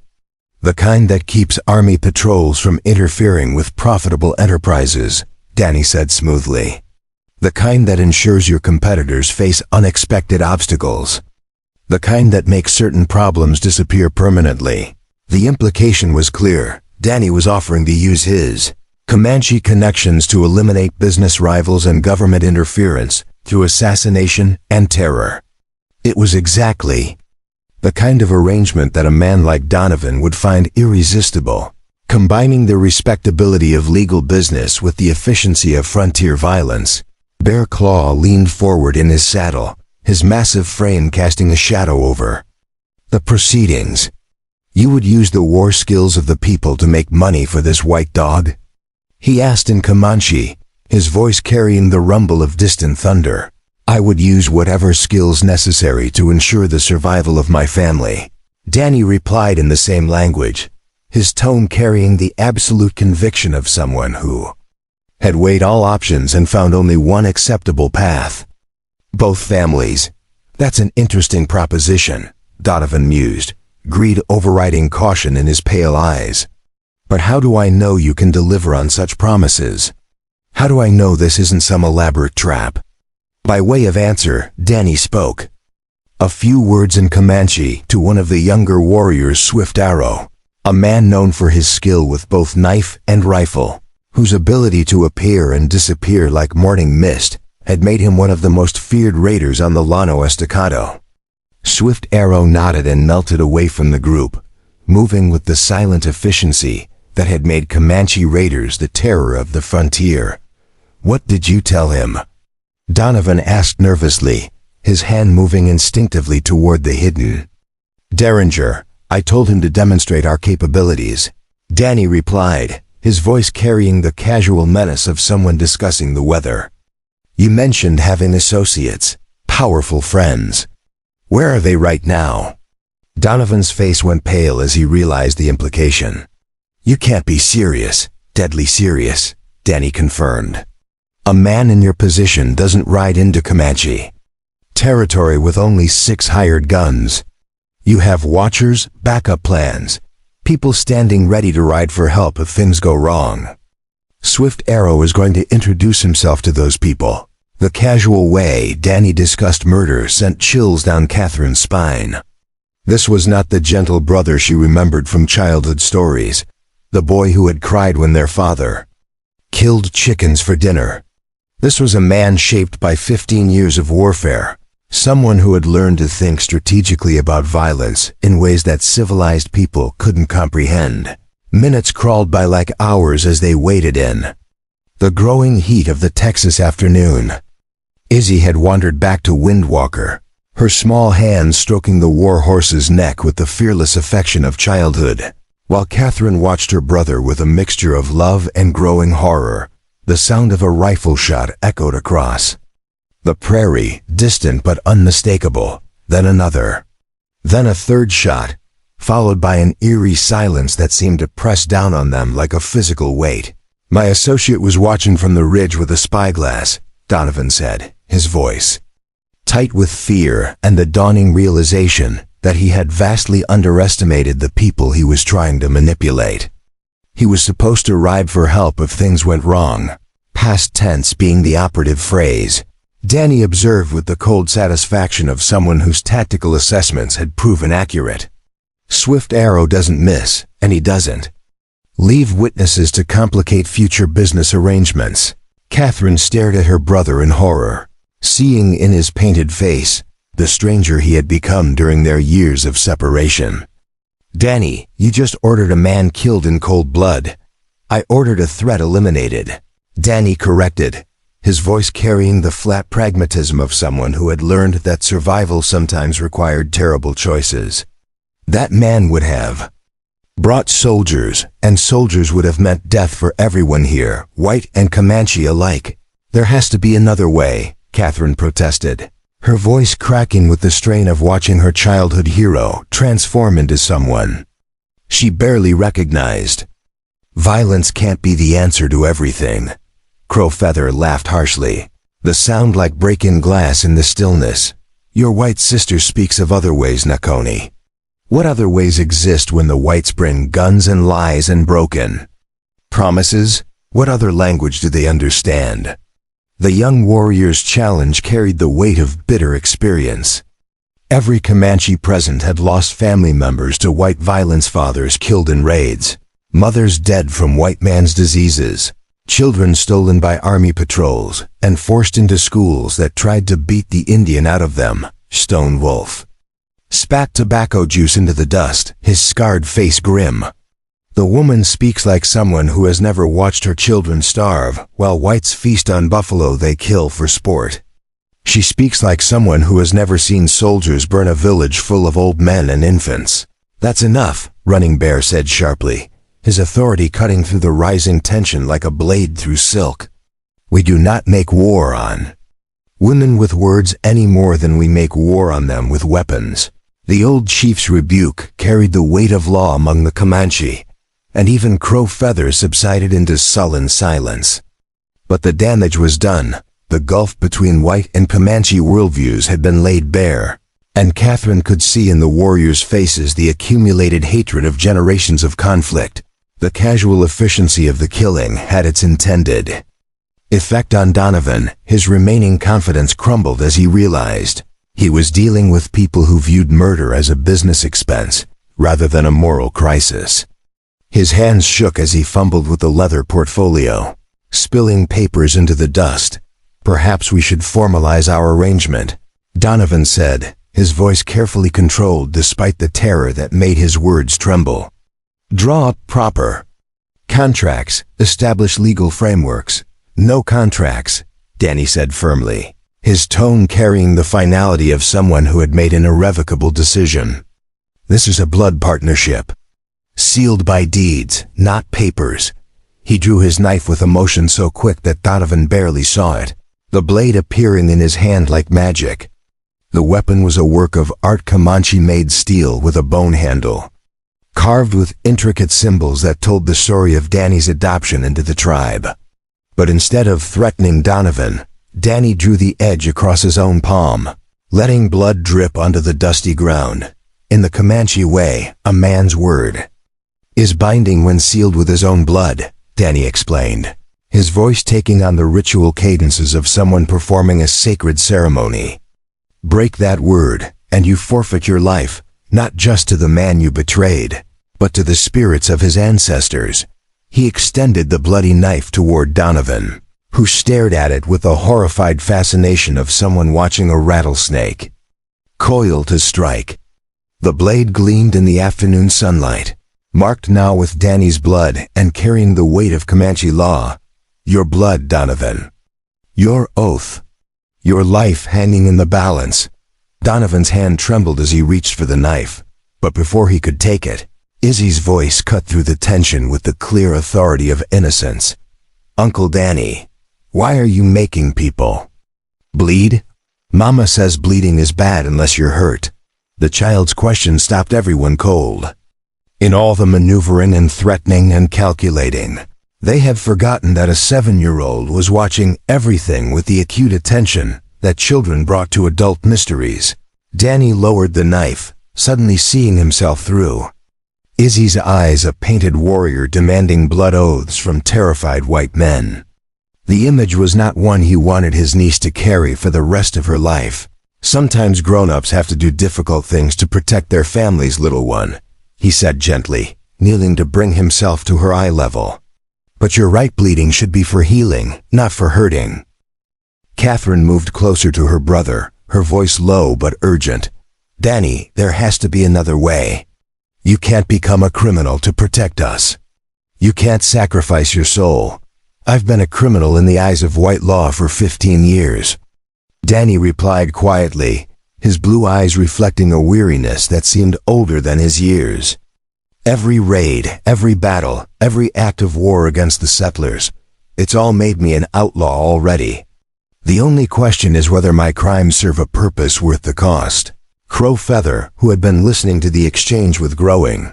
"The kind that keeps army patrols from interfering with profitable enterprises," Danny said smoothly. "The kind that ensures your competitors face unexpected obstacles. The kind that makes certain problems disappear permanently." The implication was clear. Danny was offering to use his Comanche connections to eliminate business rivals and government interference through assassination and terror. It was exactly the kind of arrangement that a man like Donovan would find irresistible, combining the respectability of legal business with the efficiency of frontier violence. Bear Claw leaned forward in his saddle, his massive frame casting a shadow over the proceedings. "You would use the war skills of the people to make money for this white dog?" He asked in Comanche, his voice carrying the rumble of distant thunder. I would use whatever skills necessary to ensure the survival of my family. Danny replied in the same language, his tone carrying the absolute conviction of someone who had weighed all options and found only one acceptable path. Both families. That's an interesting proposition, Donovan mused, greed overriding caution in his pale eyes. But how do I know you can deliver on such promises? How do I know this isn't some elaborate trap? By way of answer, Danny spoke. A few words in Comanche to one of the younger warriors, Swift Arrow, a man known for his skill with both knife and rifle, whose ability to appear and disappear like morning mist had made him one of the most feared raiders on the Llano Estacado. Swift Arrow nodded and melted away from the group, moving with the silent efficiency that had made Comanche raiders the terror of the frontier. What did you tell him? Donovan asked nervously, his hand moving instinctively toward the hidden derringer. I told him to demonstrate our capabilities. Danny replied, his voice carrying the casual menace of someone discussing the weather. You mentioned having associates, powerful friends. Where are they right now? Donovan's face went pale as he realized the implication. You can't be serious, deadly serious, Danny confirmed. A man in your position doesn't ride into Comanche territory with only 6 hired guns. You have watchers, backup plans, people standing ready to ride for help if things go wrong. Swift Arrow is going to introduce himself to those people. The casual way Danny discussed murder sent chills down Catherine's spine. This was not the gentle brother she remembered from childhood stories, the boy who had cried when their father killed chickens for dinner. This was a man shaped by 15 years of warfare, someone who had learned to think strategically about violence in ways that civilized people couldn't comprehend. Minutes crawled by like hours as they waded in the growing heat of the Texas afternoon. Izzy had wandered back to Windwalker, her small hands stroking the war horse's neck with the fearless affection of childhood, while Catherine watched her brother with a mixture of love and growing horror. The sound of a rifle shot echoed across the prairie, distant but unmistakable, then another. Then a third shot, followed by an eerie silence that seemed to press down on them like a physical weight. My associate was watching from the ridge with a spyglass, Donovan said, his voice tight with fear and the dawning realization that he had vastly underestimated the people he was trying to manipulate. He was supposed to ride for help if things went wrong, past tense being the operative phrase. Danny observed with the cold satisfaction of someone whose tactical assessments had proven accurate. Swift Arrow doesn't miss, and he doesn't leave witnesses to complicate future business arrangements. Catherine stared at her brother in horror, seeing in his painted face the stranger he had become during their years of separation. Danny, you just ordered a man killed in cold blood. I ordered a threat eliminated. Danny corrected, his voice carrying the flat pragmatism of someone who had learned that survival sometimes required terrible choices. That man would have brought soldiers, and soldiers would have meant death for everyone here, white and Comanche alike. There has to be another way, Catherine protested, her voice cracking with the strain of watching her childhood hero transform into someone she barely recognized. Violence can't be the answer to everything. Crowfeather laughed harshly, the sound like breaking glass in the stillness. Your white sister speaks of other ways, Nakoni. What other ways exist when the whites bring guns and lies and broken promises? What other language do they understand? The young warrior's challenge carried the weight of bitter experience. Every Comanche present had lost family members to white violence, fathers killed in raids, mothers dead from white man's diseases, children stolen by army patrols and forced into schools that tried to beat the Indian out of them. Stone Wolf spat tobacco juice into the dust, his scarred face grim. The woman speaks like someone who has never watched her children starve, while whites feast on buffalo they kill for sport. She speaks like someone who has never seen soldiers burn a village full of old men and infants. That's enough, Running Bear said sharply, his authority cutting through the rising tension like a blade through silk. We do not make war on women with words any more than we make war on them with weapons. The old chief's rebuke carried the weight of law among the Comanche, and even Crow Feather subsided into sullen silence. But the damage was done. The gulf between white and Comanche worldviews had been laid bare, and Catherine could see in the warriors' faces the accumulated hatred of generations of conflict. The casual efficiency of the killing had its intended effect on Donovan. His remaining confidence crumbled as he realized he was dealing with people who viewed murder as a business expense rather than a moral crisis. His hands shook as he fumbled with the leather portfolio, spilling papers into the dust. "Perhaps we should formalize our arrangement," Donovan said, his voice carefully controlled despite the terror that made his words tremble. "Draw up proper contracts, establish legal frameworks." "No contracts," Danny said firmly, his tone carrying the finality of someone who had made an irrevocable decision. "This is a blood partnership, sealed by deeds, not papers." He drew his knife with a motion so quick that Donovan barely saw it, the blade appearing in his hand like magic. The weapon was a work of art, Comanche made steel with a bone handle, carved with intricate symbols that told the story of Danny's adoption into the tribe. But instead of threatening Donovan, Danny drew the edge across his own palm, letting blood drip onto the dusty ground. In the Comanche way, a man's word is binding when sealed with his own blood, Danny explained, his voice taking on the ritual cadences of someone performing a sacred ceremony. "Break that word, and you forfeit your life, not just to the man you betrayed, but to the spirits of his ancestors." He extended the bloody knife toward Donovan, who stared at it with the horrified fascination of someone watching a rattlesnake coil to strike. The blade gleamed in the afternoon sunlight, marked now with Danny's blood and carrying the weight of Comanche law. "Your blood, Donovan. Your oath. Your life hanging in the balance." Donovan's hand trembled as he reached for the knife, but before he could take it, Izzy's voice cut through the tension with the clear authority of innocence. "Uncle Danny, why are you making people bleed? Mama says bleeding is bad unless you're hurt." The child's question stopped everyone cold. In all the maneuvering and threatening and calculating, they had forgotten that a 7-year-old was watching everything with the acute attention that children brought to adult mysteries. Danny lowered the knife, suddenly seeing himself through Izzy's eyes, a painted warrior demanding blood oaths from terrified white men. The image was not one he wanted his niece to carry for the rest of her life. "Sometimes grown-ups have to do difficult things to protect their family's little one," he said gently, kneeling to bring himself to her eye level. "But your right bleeding should be for healing, not for hurting." Catherine moved closer to her brother, her voice low but urgent. "Danny, there has to be another way. You can't become a criminal to protect us. You can't sacrifice your soul. I've been a criminal in the eyes of white law for 15 years. Danny replied quietly, his blue eyes reflecting a weariness that seemed older than his years. "Every raid, every battle, every act of war against the settlers, it's all made me an outlaw already. The only question is whether my crimes serve a purpose worth the cost." Crow Feather, who had been listening to the exchange with growing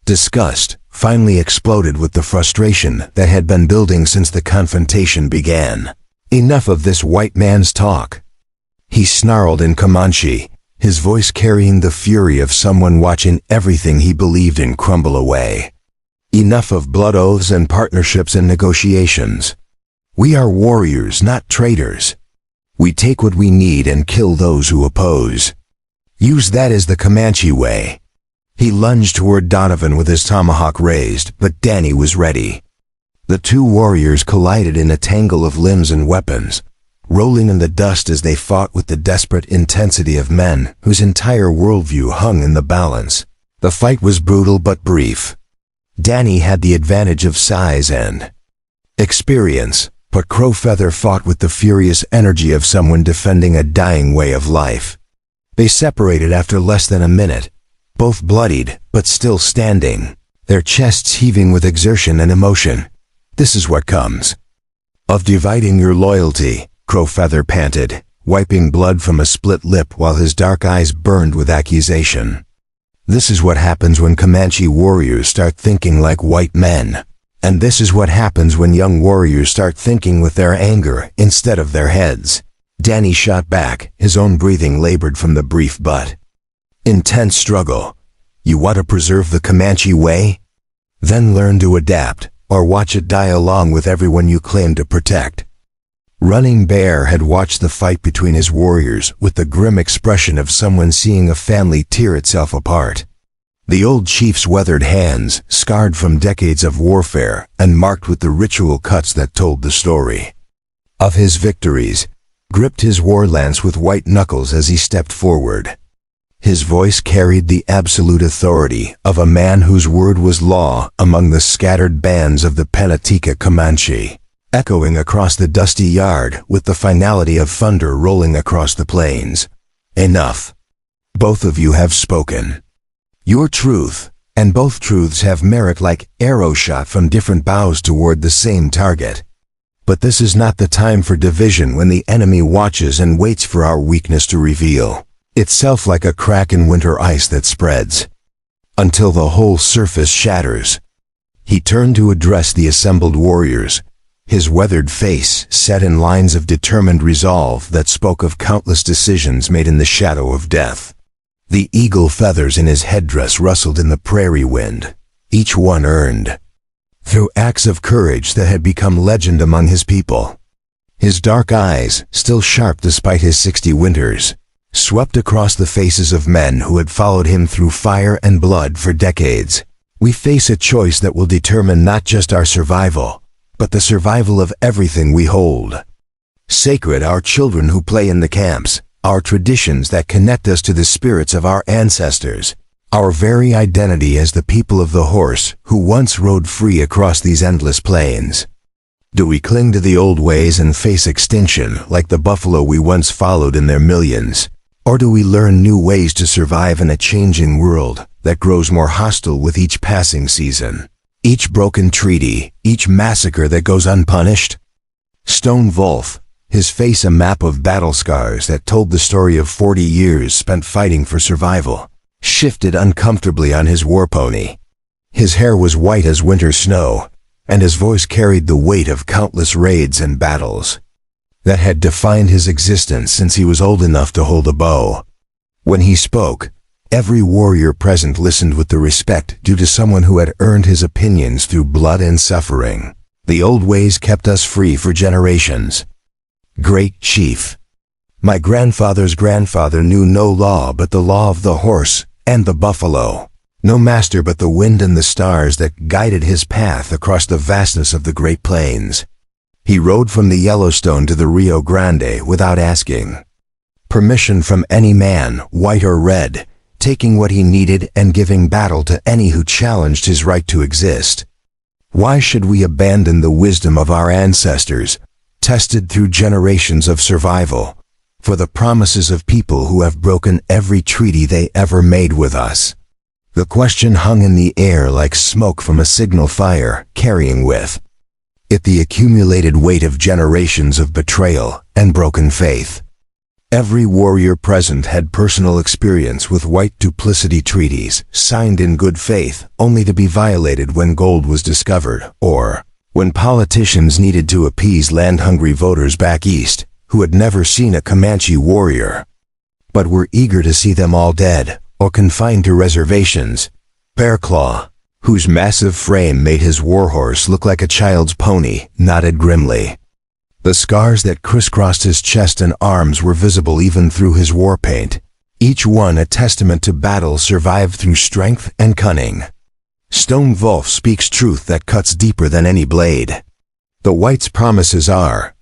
disgust, finally exploded with the frustration that had been building since the confrontation began. "Enough of this white man's talk," he snarled in Comanche, his voice carrying the fury of someone watching everything he believed in crumble away. "Enough of blood oaths and partnerships and negotiations. We are warriors, not traitors. We take what we need and kill those who oppose. Use that as the Comanche way." He lunged toward Donovan with his tomahawk raised, but Danny was ready. The two warriors collided in a tangle of limbs and weapons, rolling in the dust as they fought with the desperate intensity of men whose entire worldview hung in the balance. The fight was brutal but brief. Danny had the advantage of size and experience, but Crow Feather fought with the furious energy of someone defending a dying way of life. They separated after less than a minute, both bloodied but still standing. their chests heaving with exertion and emotion. This is what comes of dividing your loyalty, Crowfeather panted, wiping blood from a split lip while his dark eyes burned with accusation. This is what happens when Comanche warriors start thinking like white men. And this is what happens when young warriors start thinking with their anger instead of their heads. Danny shot back, his own breathing labored from the brief but intense struggle. You want to preserve the Comanche way? Then learn to adapt, or watch it die along with everyone you claim to protect. Running Bear had watched the fight between his warriors with the grim expression of someone seeing a family tear itself apart. The old chief's weathered hands, scarred from decades of warfare and marked with the ritual cuts that told the story of his victories, gripped his war lance with white knuckles as he stepped forward. His voice carried the absolute authority of a man whose word was law among the scattered bands of the Panatika Comanche, echoing across the dusty yard with the finality of thunder rolling across the plains. Enough. Both of you have spoken. Your truth, and both truths have merit like arrow shot from different bows toward the same target. But this is not the time for division when the enemy watches and waits for our weakness to reveal itself like a crack in winter ice that spreads until the whole surface shatters. He turned to address the assembled warriors, his weathered face set in lines of determined resolve that spoke of countless decisions made in the shadow of death. The eagle feathers in his headdress rustled in the prairie wind, each one earned through acts of courage that had become legend among his people. His dark eyes, still sharp despite his 60 winters, swept across the faces of men who had followed him through fire and blood for decades. We face a choice that will determine not just our survival, but the survival of everything we hold. Sacred our children who play in the camps, our traditions that connect us to the spirits of our ancestors, our very identity as the people of the horse who once rode free across these endless plains. Do we cling to the old ways and face extinction like the buffalo we once followed in their millions? Or do we learn new ways to survive in a changing world that grows more hostile with each passing season? Each broken treaty, each massacre that goes unpunished? Stone Wolf, his face a map of battle scars that told the story of 40 years spent fighting for survival, shifted uncomfortably on his war pony. His hair was white as winter snow, and his voice carried the weight of countless raids and battles that had defined his existence since he was old enough to hold a bow. When he spoke, every warrior present listened with the respect due to someone who had earned his opinions through blood and suffering. The old ways kept us free for generations. Great Chief, my grandfather's grandfather knew no law but the law of the horse and the buffalo, no master but the wind and the stars that guided his path across the vastness of the Great Plains. He rode from the Yellowstone to the Rio Grande without asking permission from any man, white or red, taking what he needed and giving battle to any who challenged his right to exist. Why should we abandon the wisdom of our ancestors, tested through generations of survival, for the promises of people who have broken every treaty they ever made with us? The question hung in the air like smoke from a signal fire, carrying with it the accumulated weight of generations of betrayal and broken faith. Every warrior present had personal experience with white duplicity treaties, signed in good faith, only to be violated when gold was discovered, or when politicians needed to appease land-hungry voters back east, who had never seen a Comanche warrior, but were eager to see them all dead, or confined to reservations. Bearclaw, whose massive frame made his warhorse look like a child's pony, nodded grimly. The scars that crisscrossed his chest and arms were visible even through his war paint, each one a testament to battle survived through strength and cunning. Stone Wolf speaks truth that cuts deeper than any blade. The white's promises are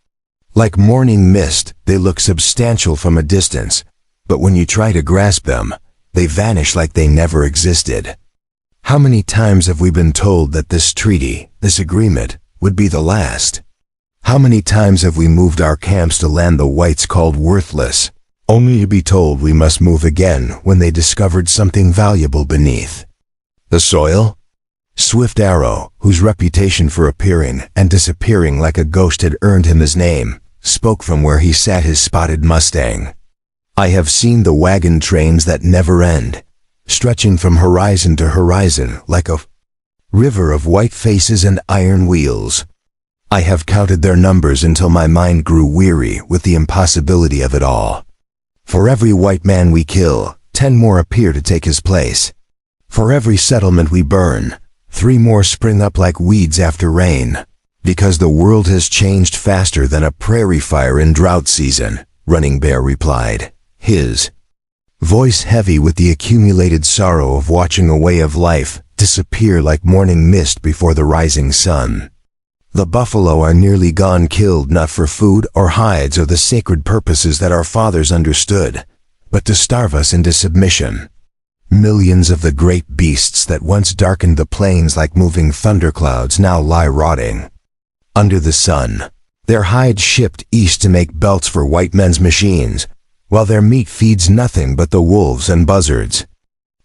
like morning mist. They look substantial from a distance, but when you try to grasp them, they vanish like they never existed. How many times have we been told that this treaty, this agreement, would be the last? How many times have we moved our camps to land the whites called worthless, only to be told we must move again when they discovered something valuable beneath? The soil? Swift Arrow, whose reputation for appearing and disappearing like a ghost had earned him his name, spoke from where he sat his spotted Mustang. I have seen the wagon trains that never end, stretching from horizon to horizon like a river of white faces and iron wheels. I have counted their numbers until my mind grew weary with the impossibility of it all. For every white man we kill, 10 more appear to take his place. For every settlement we burn, 3 more spring up like weeds after rain. Because the world has changed faster than a prairie fire in drought season, Running Bear replied, his voice heavy with the accumulated sorrow of watching a way of life disappear like morning mist before the rising sun. The buffalo are nearly gone, killed not for food or hides or the sacred purposes that our fathers understood, but to starve us into submission. Millions of the great beasts that once darkened the plains like moving thunderclouds now lie rotting under the sun, their hides shipped east to make belts for white men's machines, while their meat feeds nothing but the wolves and buzzards.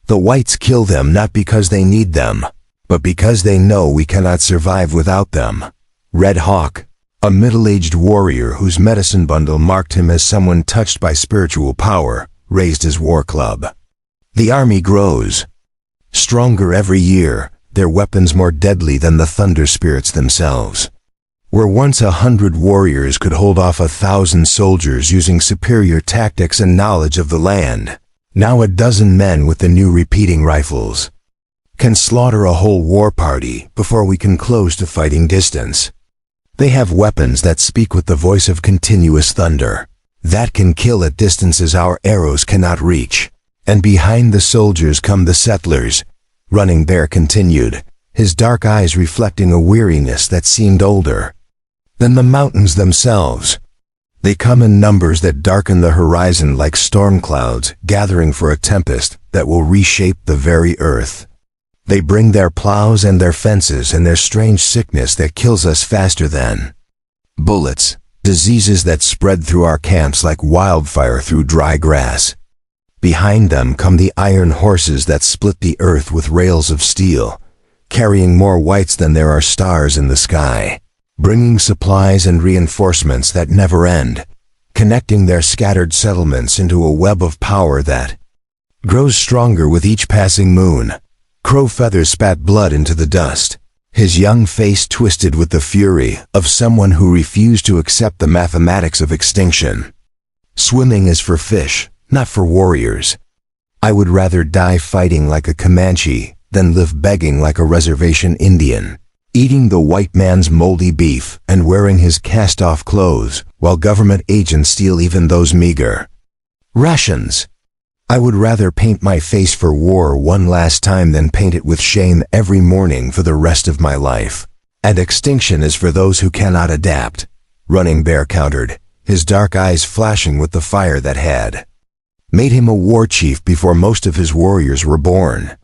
The whites kill them not because they need them, but because they know we cannot survive without them. Red Hawk, a middle-aged warrior whose medicine bundle marked him as someone touched by spiritual power, raised his war club. The army grows. Stronger every year, their weapons more deadly than the thunder spirits themselves. Where once 100 warriors could hold off 1,000 soldiers using superior tactics and knowledge of the land, now a dozen men with the new repeating rifles can slaughter a whole war party before we can close to fighting distance. They have weapons that speak with the voice of continuous thunder, that can kill at distances our arrows cannot reach. And behind the soldiers come the settlers, Running Bear continued, his dark eyes reflecting a weariness that seemed older than the mountains themselves. They come in numbers that darken the horizon like storm clouds gathering for a tempest that will reshape the very earth. They bring their plows and their fences and their strange sickness that kills us faster than bullets, diseases that spread through our camps like wildfire through dry grass. Behind them come the iron horses that split the earth with rails of steel, carrying more whites than there are stars in the sky, bringing supplies and reinforcements that never end, connecting their scattered settlements into a web of power that grows stronger with each passing moon. Crow Feathers spat blood into the dust, his young face twisted with the fury of someone who refused to accept the mathematics of extinction. Swimming is for fish, not for warriors. I would rather die fighting like a Comanche than live begging like a reservation Indian, eating the white man's moldy beef and wearing his cast-off clothes while government agents steal even those meager rations. I would rather paint my face for war one last time than paint it with shame every morning for the rest of my life. And extinction is for those who cannot adapt, Running Bear countered, his dark eyes flashing with the fire that had made him a war chief before most of his warriors were born.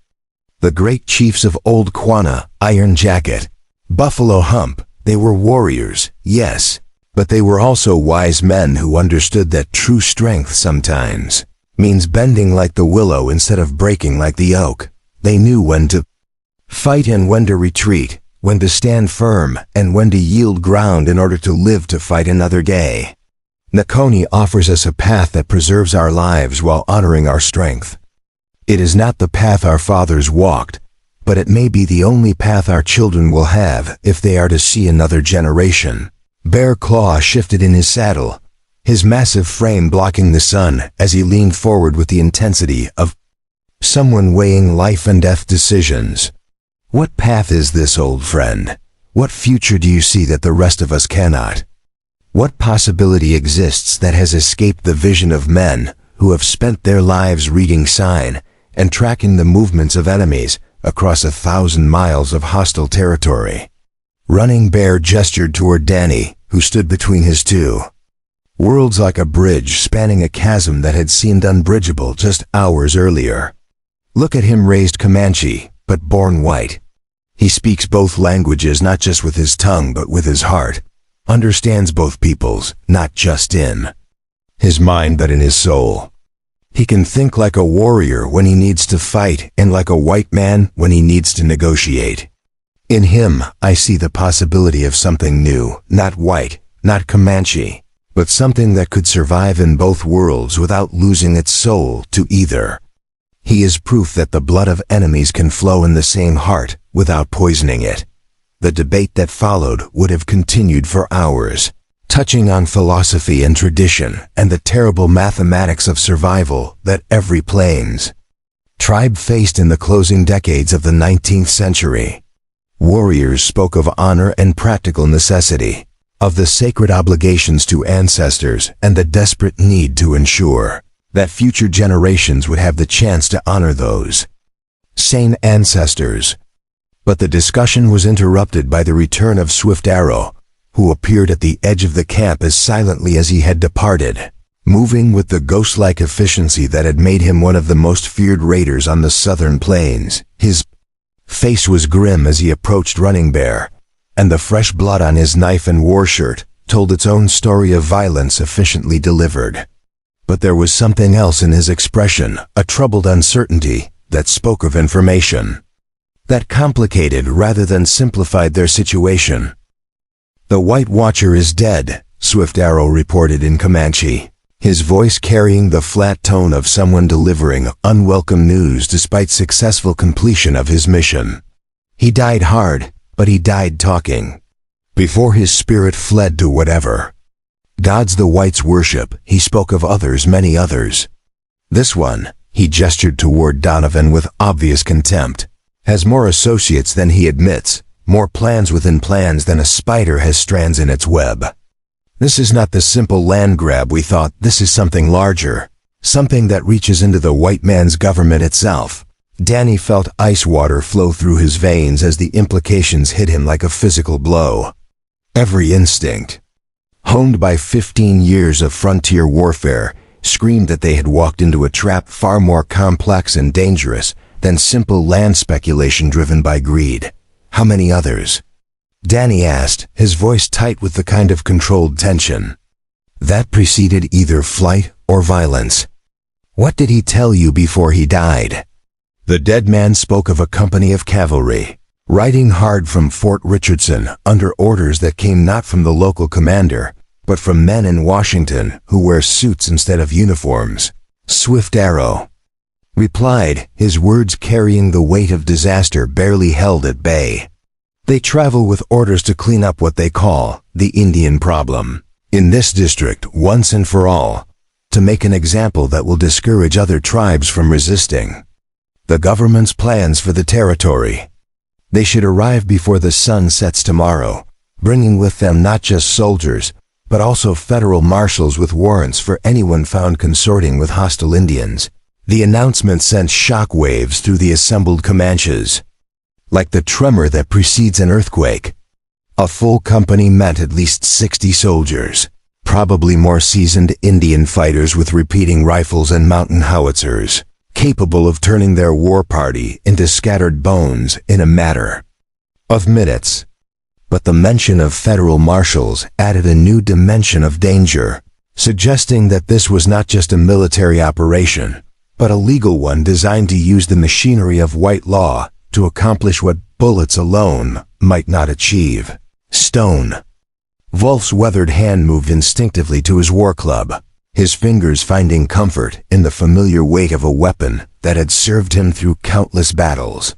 The great chiefs of Old Quanah, Iron Jacket, Buffalo Hump, they were warriors, yes, but they were also wise men who understood that true strength sometimes means bending like the willow instead of breaking like the oak. They knew when to fight and when to retreat, when to stand firm and when to yield ground in order to live to fight another day. Nakoni offers us a path that preserves our lives while honoring our strength. It is not the path our fathers walked, but it may be the only path our children will have if they are to see another generation. Bear Claw shifted in his saddle, his massive frame blocking the sun as he leaned forward with the intensity of someone weighing life and death decisions. What path is this, old friend? What future do you see that the rest of us cannot? What possibility exists that has escaped the vision of men who have spent their lives reading sign and tracking the movements of enemies across 1,000 miles of hostile territory? Running Bear gestured toward Danny, who stood between his two worlds like a bridge spanning a chasm that had seemed unbridgeable just hours earlier. Look at him, raised Comanche, but born white. He speaks both languages not just with his tongue but with his heart, understands both peoples, not just in his mind but in his soul. He can think like a warrior when he needs to fight and like a white man when he needs to negotiate. In him, I see the possibility of something new, not white, not Comanche, but something that could survive in both worlds without losing its soul to either. He is proof that the blood of enemies can flow in the same heart without poisoning it. The debate that followed would have continued for hours, touching on philosophy and tradition and the terrible mathematics of survival that every plains tribe faced in the closing decades of the 19th century. Warriors spoke of honor and practical necessity, of the sacred obligations to ancestors and the desperate need to ensure that future generations would have the chance to honor those same ancestors. But the discussion was interrupted by the return of Swift Arrow, who appeared at the edge of the camp as silently as he had departed, moving with the ghost-like efficiency that had made him one of the most feared raiders on the southern plains. His face was grim as he approached Running Bear, and the fresh blood on his knife and war shirt told its own story of violence efficiently delivered. But there was something else in his expression, a troubled uncertainty that spoke of information that complicated rather than simplified their situation. "The White Watcher is dead," Swift Arrow reported in Comanche, his voice carrying the flat tone of someone delivering unwelcome news despite successful completion of his mission. "He died hard, but he died talking. Before his spirit fled to whatever gods the whites worship, he spoke of others, many others. This one," he gestured toward Donovan with obvious contempt, "has more associates than he admits, more plans within plans than a spider has strands in its web. This is not the simple land grab we thought, this is something larger, something that reaches into the white man's government itself." Danny felt ice water flow through his veins as the implications hit him like a physical blow. Every instinct, honed by 15 years of frontier warfare, screamed that they had walked into a trap far more complex and dangerous than simple land speculation driven by greed. "How many others?" Danny asked, his voice tight with the kind of controlled tension that preceded either flight or violence. "What did he tell you before he died?" The dead man spoke of a company of cavalry, riding hard from Fort Richardson under orders that came not from the local commander, but from men in Washington who wear suits instead of uniforms. Swift Arrow replied, his words carrying the weight of disaster barely held at bay. "They travel with orders to clean up what they call the Indian problem in this district once and for all, to make an example that will discourage other tribes from resisting the government's plans for the territory. They should arrive before the sun sets tomorrow, bringing with them not just soldiers, but also federal marshals with warrants for anyone found consorting with hostile Indians." The announcement sent shock waves through the assembled Comanches, like the tremor that precedes an earthquake. A full company meant at least 60 soldiers, probably more seasoned Indian fighters with repeating rifles and mountain howitzers, capable of turning their war party into scattered bones in a matter of minutes. But the mention of federal marshals added a new dimension of danger, suggesting that this was not just a military operation, but a legal one designed to use the machinery of white law to accomplish what bullets alone might not achieve. "Stone." Wolf's weathered hand moved instinctively to his war club, his fingers finding comfort in the familiar weight of a weapon that had served him through countless battles.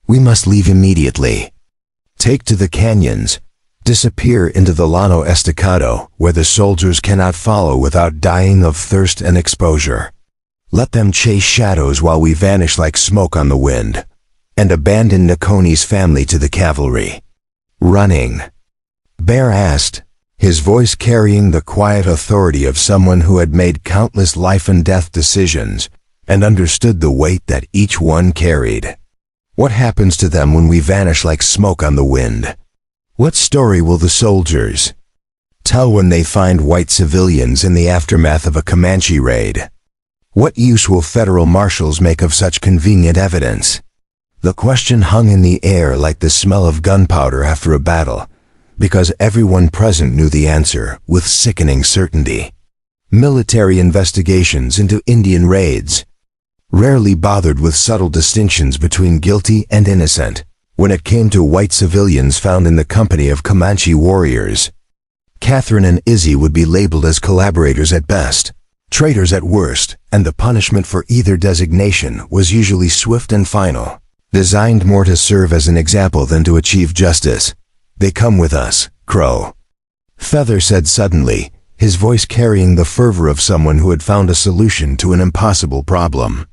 "We must leave immediately. Take to the canyons. Disappear into the Llano Estacado, where the soldiers cannot follow without dying of thirst and exposure. Let them chase shadows while we vanish like smoke on the wind, and abandon Nakoni's family to the cavalry." "Running?" Bear asked, his voice carrying the quiet authority of someone who had made countless life and death decisions and understood the weight that each one carried. "What happens to them when we vanish like smoke on the wind? What story will the soldiers tell when they find white civilians in the aftermath of a Comanche raid? What use will federal marshals make of such convenient evidence?" The question hung in the air like the smell of gunpowder after a battle, because everyone present knew the answer with sickening certainty. Military investigations into Indian raids, rarely bothered with subtle distinctions between guilty and innocent, when it came to white civilians found in the company of Comanche warriors. Catherine and Izzy would be labeled as collaborators at best, traitors at worst, and the punishment for either designation was usually swift and final, designed more to serve as an example than to achieve justice. "They come with us, Crow," Feather said suddenly, his voice carrying the fervor of someone who had found a solution to an impossible problem.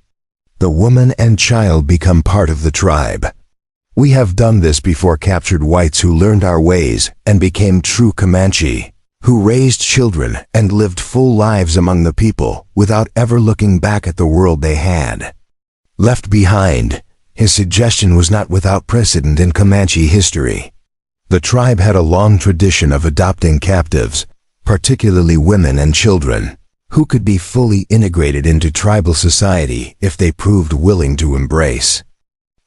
"The woman and child become part of the tribe. We have done this before, captured whites who learned our ways and became true Comanche, who raised children and lived full lives among the people without ever looking back at the world they had left behind." His suggestion was not without precedent in Comanche history. The tribe had a long tradition of adopting captives, particularly women and children, who could be fully integrated into tribal society if they proved willing to embrace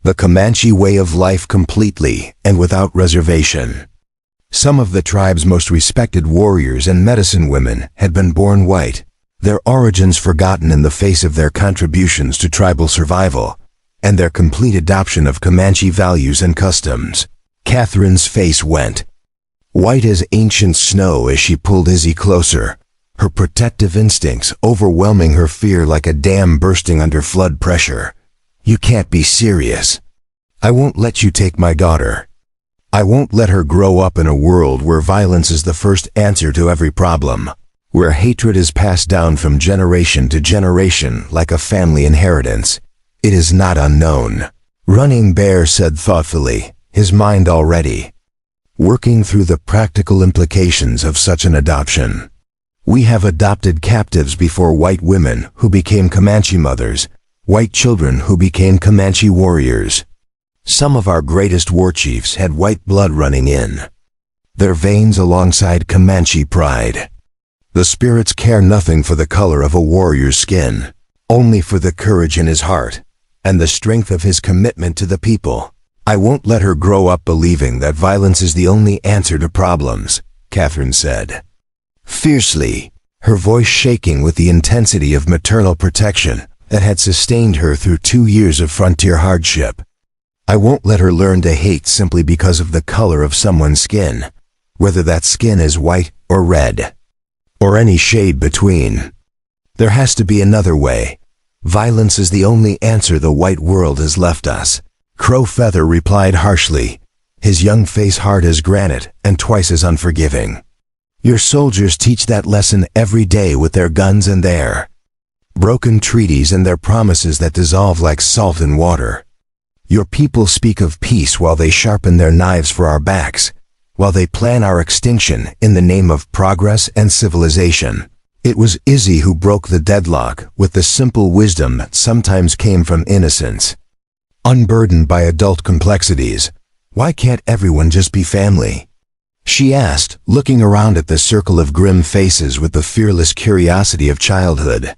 the Comanche way of life completely and without reservation. Some of the tribe's most respected warriors and medicine women had been born white, their origins forgotten in the face of their contributions to tribal survival and their complete adoption of Comanche values and customs. Catherine's face went white as ancient snow as she pulled Izzy closer, her protective instincts overwhelming her fear like a dam bursting under flood pressure. "You can't be serious. I won't let you take my daughter. I won't let her grow up in a world where violence is the first answer to every problem, where hatred is passed down from generation to generation like a family inheritance. It is not unknown," Running Bear said thoughtfully, his mind already working through the practical implications of such an adoption. "We have adopted captives before, white women who became Comanche mothers, white children who became Comanche warriors. Some of our greatest war chiefs had white blood running in their veins alongside Comanche pride. The spirits care nothing for the color of a warrior's skin, only for the courage in his heart and the strength of his commitment to the people. I won't let her grow up believing that violence is the only answer to problems," Catherine said fiercely, her voice shaking with the intensity of maternal protection that had sustained her through 2 years of frontier hardship. "I won't let her learn to hate simply because of the color of someone's skin, whether that skin is white or red, or any shade between. There has to be another way. Violence is the only answer the white world has left us," Crow Feather replied harshly, his young face hard as granite and twice as unforgiving. "Your soldiers teach that lesson every day with their guns and their broken treaties and their promises that dissolve like salt in water. Your people speak of peace while they sharpen their knives for our backs, while they plan our extinction in the name of progress and civilization." It was Izzy who broke the deadlock with the simple wisdom that sometimes came from innocence, unburdened by adult complexities. "Why can't everyone just be family?" she asked, looking around at the circle of grim faces with the fearless curiosity of childhood.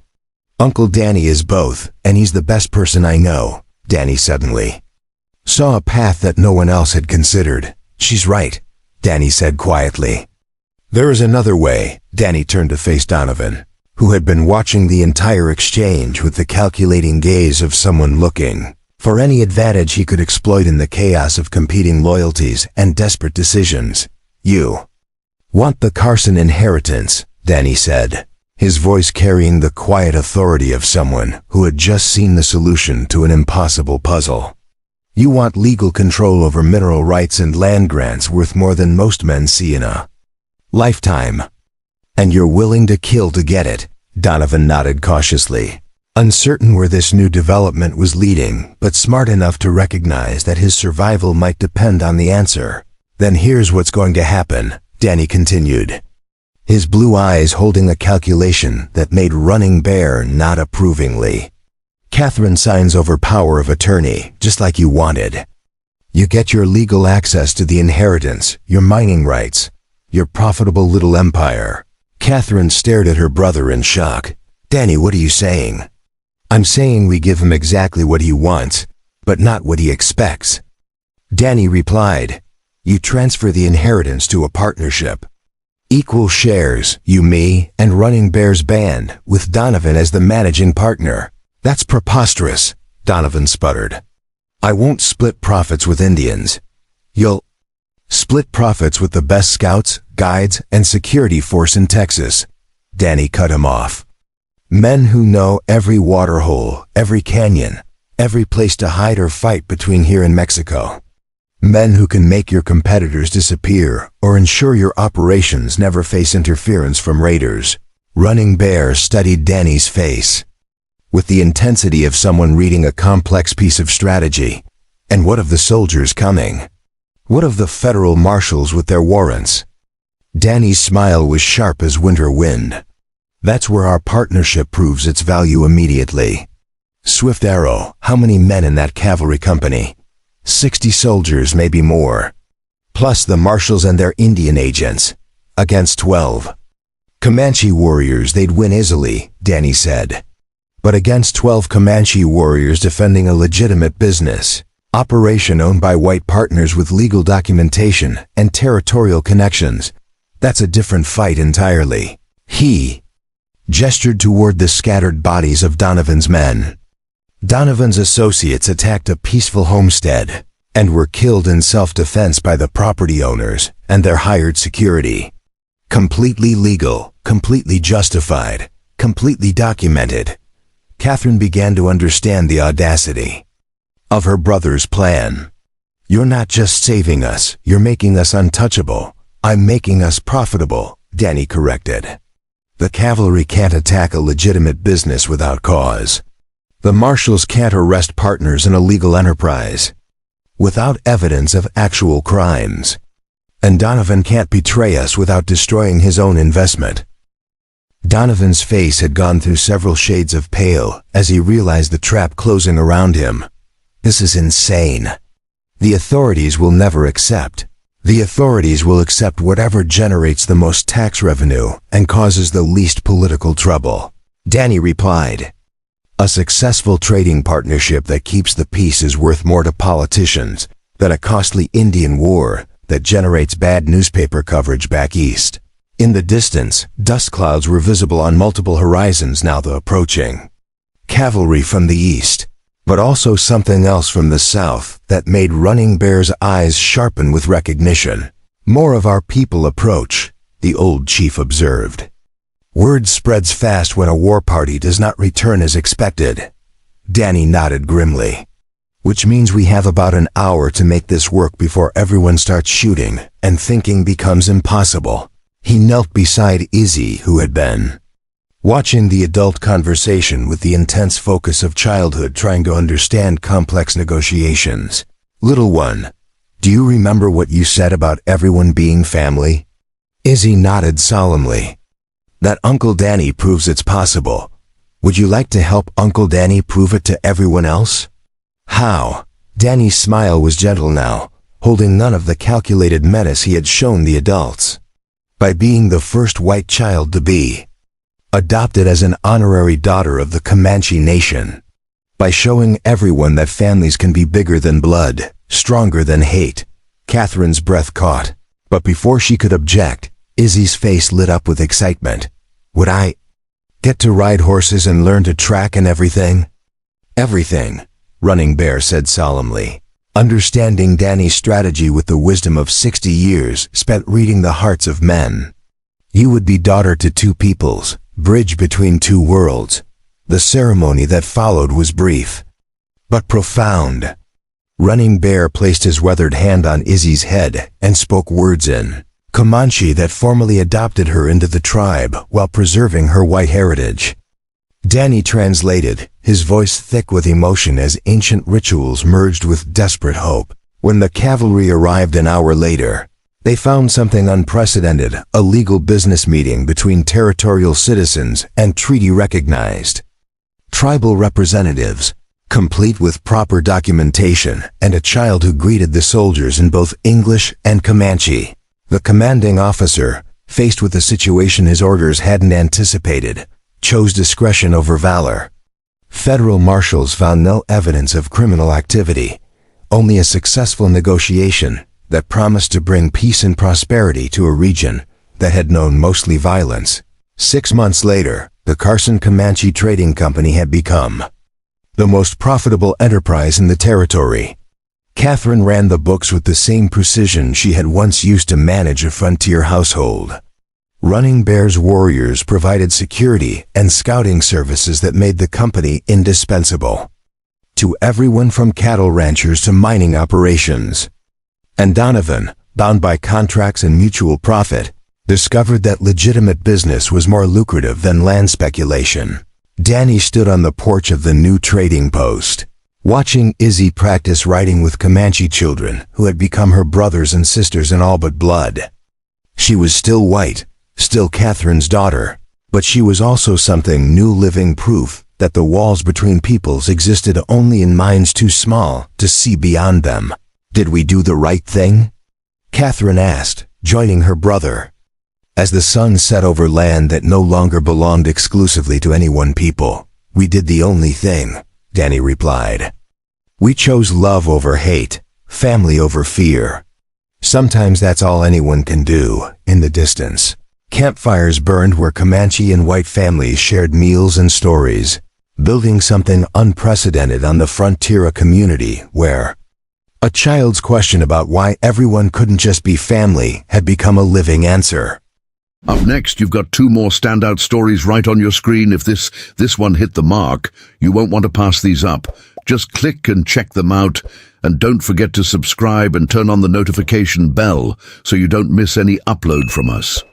"Uncle Danny is both, and he's the best person I know." Danny suddenly saw a path that no one else had considered. "She's right," Danny said quietly. "There is another way." Danny turned to face Donovan, who had been watching the entire exchange with the calculating gaze of someone looking for any advantage he could exploit in the chaos of competing loyalties and desperate decisions. "You want the Carson inheritance," Danny said, his voice carrying the quiet authority of someone who had just seen the solution to an impossible puzzle. "You want legal control over mineral rights and land grants worth more than most men see in a lifetime. And you're willing to kill to get it." Donovan nodded cautiously, uncertain where this new development was leading, but smart enough to recognize that his survival might depend on the answer. "Then here's what's going to happen," Danny continued, his blue eyes holding a calculation that made Running Bear nod approvingly. "Catherine signs over power of attorney, just like you wanted. You get your legal access to the inheritance, your mining rights, your profitable little empire." Catherine stared at her brother in shock. "Danny, what are you saying?" "I'm saying we give him exactly what he wants, but not what he expects," Danny replied. "You transfer the inheritance to a partnership. Equal shares, you, me, and Running Bear's band, with Donovan as the managing partner." "That's preposterous," Donovan sputtered. I won't split profits with Indians. You'll split profits with the best scouts, guides, and security force in Texas. Danny cut him off. Men who know every waterhole, every canyon, every place to hide or fight between here and Mexico. Men who can make your competitors disappear or ensure your operations never face interference from raiders. Running Bear studied Danny's face with the intensity of someone reading a complex piece of strategy. And what of the soldiers coming? What of the federal marshals with their warrants? Danny's smile was sharp as winter wind. That's where our partnership proves its value immediately. Swift Arrow, how many men in that cavalry company? 60 soldiers, maybe more. Plus the marshals and their Indian agents. Against 12. Comanche warriors, they'd win easily, Danny said. But against 12 Comanche warriors defending a legitimate business operation owned by white partners with legal documentation and territorial connections, that's a different fight entirely. He gestured toward the scattered bodies of Donovan's men. Donovan's associates attacked a peaceful homestead and were killed in self-defense by the property owners and their hired security. Completely legal, completely justified, completely documented. Catherine began to understand the audacity of her brother's plan. You're not just saving us, you're making us untouchable. I'm making us profitable, Danny corrected. The cavalry can't attack a legitimate business without cause. The marshals can't arrest partners in a legal enterprise without evidence of actual crimes. And Donovan can't betray us without destroying his own investment. Donovan's face had gone through several shades of pale as he realized the trap closing around him. This is insane. The authorities will never accept. The authorities will accept whatever generates the most tax revenue and causes the least political trouble. Danny replied, a successful trading partnership that keeps the peace is worth more to politicians than a costly Indian war that generates bad newspaper coverage back east. In the distance, dust clouds were visible on multiple horizons now, the approaching cavalry from the east, but also something else from the south that made Running Bear's eyes sharpen with recognition. More of our people approach, the old chief observed. Word spreads fast when a war party does not return as expected. Danny nodded grimly. Which means we have about an hour to make this work before everyone starts shooting and thinking becomes impossible. He knelt beside Izzy, who had been watching the adult conversation with the intense focus of childhood trying to understand complex negotiations. Little one, do you remember what you said about everyone being family? Izzy nodded solemnly. That Uncle Danny proves it's possible. Would you like to help Uncle Danny prove it to everyone else? How? Danny's smile was gentle now, holding none of the calculated menace he had shown the adults. By being the first white child to be adopted as an honorary daughter of the Comanche nation. By showing everyone that families can be bigger than blood, stronger than hate. Catherine's breath caught, but before she could object, Izzy's face lit up with excitement. Would I get to ride horses and learn to track and everything? Everything, Running Bear said solemnly, understanding Danny's strategy with the wisdom of 60 years spent reading the hearts of men. You would be daughter to two peoples, bridge between two worlds. The ceremony that followed was brief, but profound. Running Bear placed his weathered hand on Izzy's head and spoke words in Comanche that formally adopted her into the tribe while preserving her white heritage. Danny translated, his voice thick with emotion as ancient rituals merged with desperate hope. When the cavalry arrived an hour later, they found something unprecedented, a legal business meeting between territorial citizens and treaty-recognized tribal representatives, complete with proper documentation and a child who greeted the soldiers in both English and Comanche. The commanding officer, faced with a situation his orders hadn't anticipated, chose discretion over valor. Federal marshals found no evidence of criminal activity, only a successful negotiation that promised to bring peace and prosperity to a region that had known mostly violence. 6 months later, the Carson Comanche Trading Company had become the most profitable enterprise in the territory. Catherine ran the books with the same precision she had once used to manage a frontier household. Running Bear's warriors provided security and scouting services that made the company indispensable to everyone from cattle ranchers to mining operations. And Donovan, bound by contracts and mutual profit, discovered that legitimate business was more lucrative than land speculation. Danny stood on the porch of the new trading post, watching Izzy practice riding with Comanche children who had become her brothers and sisters in all but blood. She was still white, still Catherine's daughter, but she was also something new, living proof that the walls between peoples existed only in minds too small to see beyond them. "Did we do the right thing?" Catherine asked, joining her brother. As the sun set over land that no longer belonged exclusively to any one people, "We did the only thing," Danny replied. "We chose love over hate, family over fear. Sometimes that's all anyone can do." In the distance, campfires burned where Comanche and white families shared meals and stories, building something unprecedented on the frontier, a community where a child's question about why everyone couldn't just be family had become a living answer. Up next, you've got two more standout stories right on your screen. If this one hit the mark, you won't want to pass these up. Just click and check them out. And don't forget to subscribe and turn on the notification bell so you don't miss any upload from us.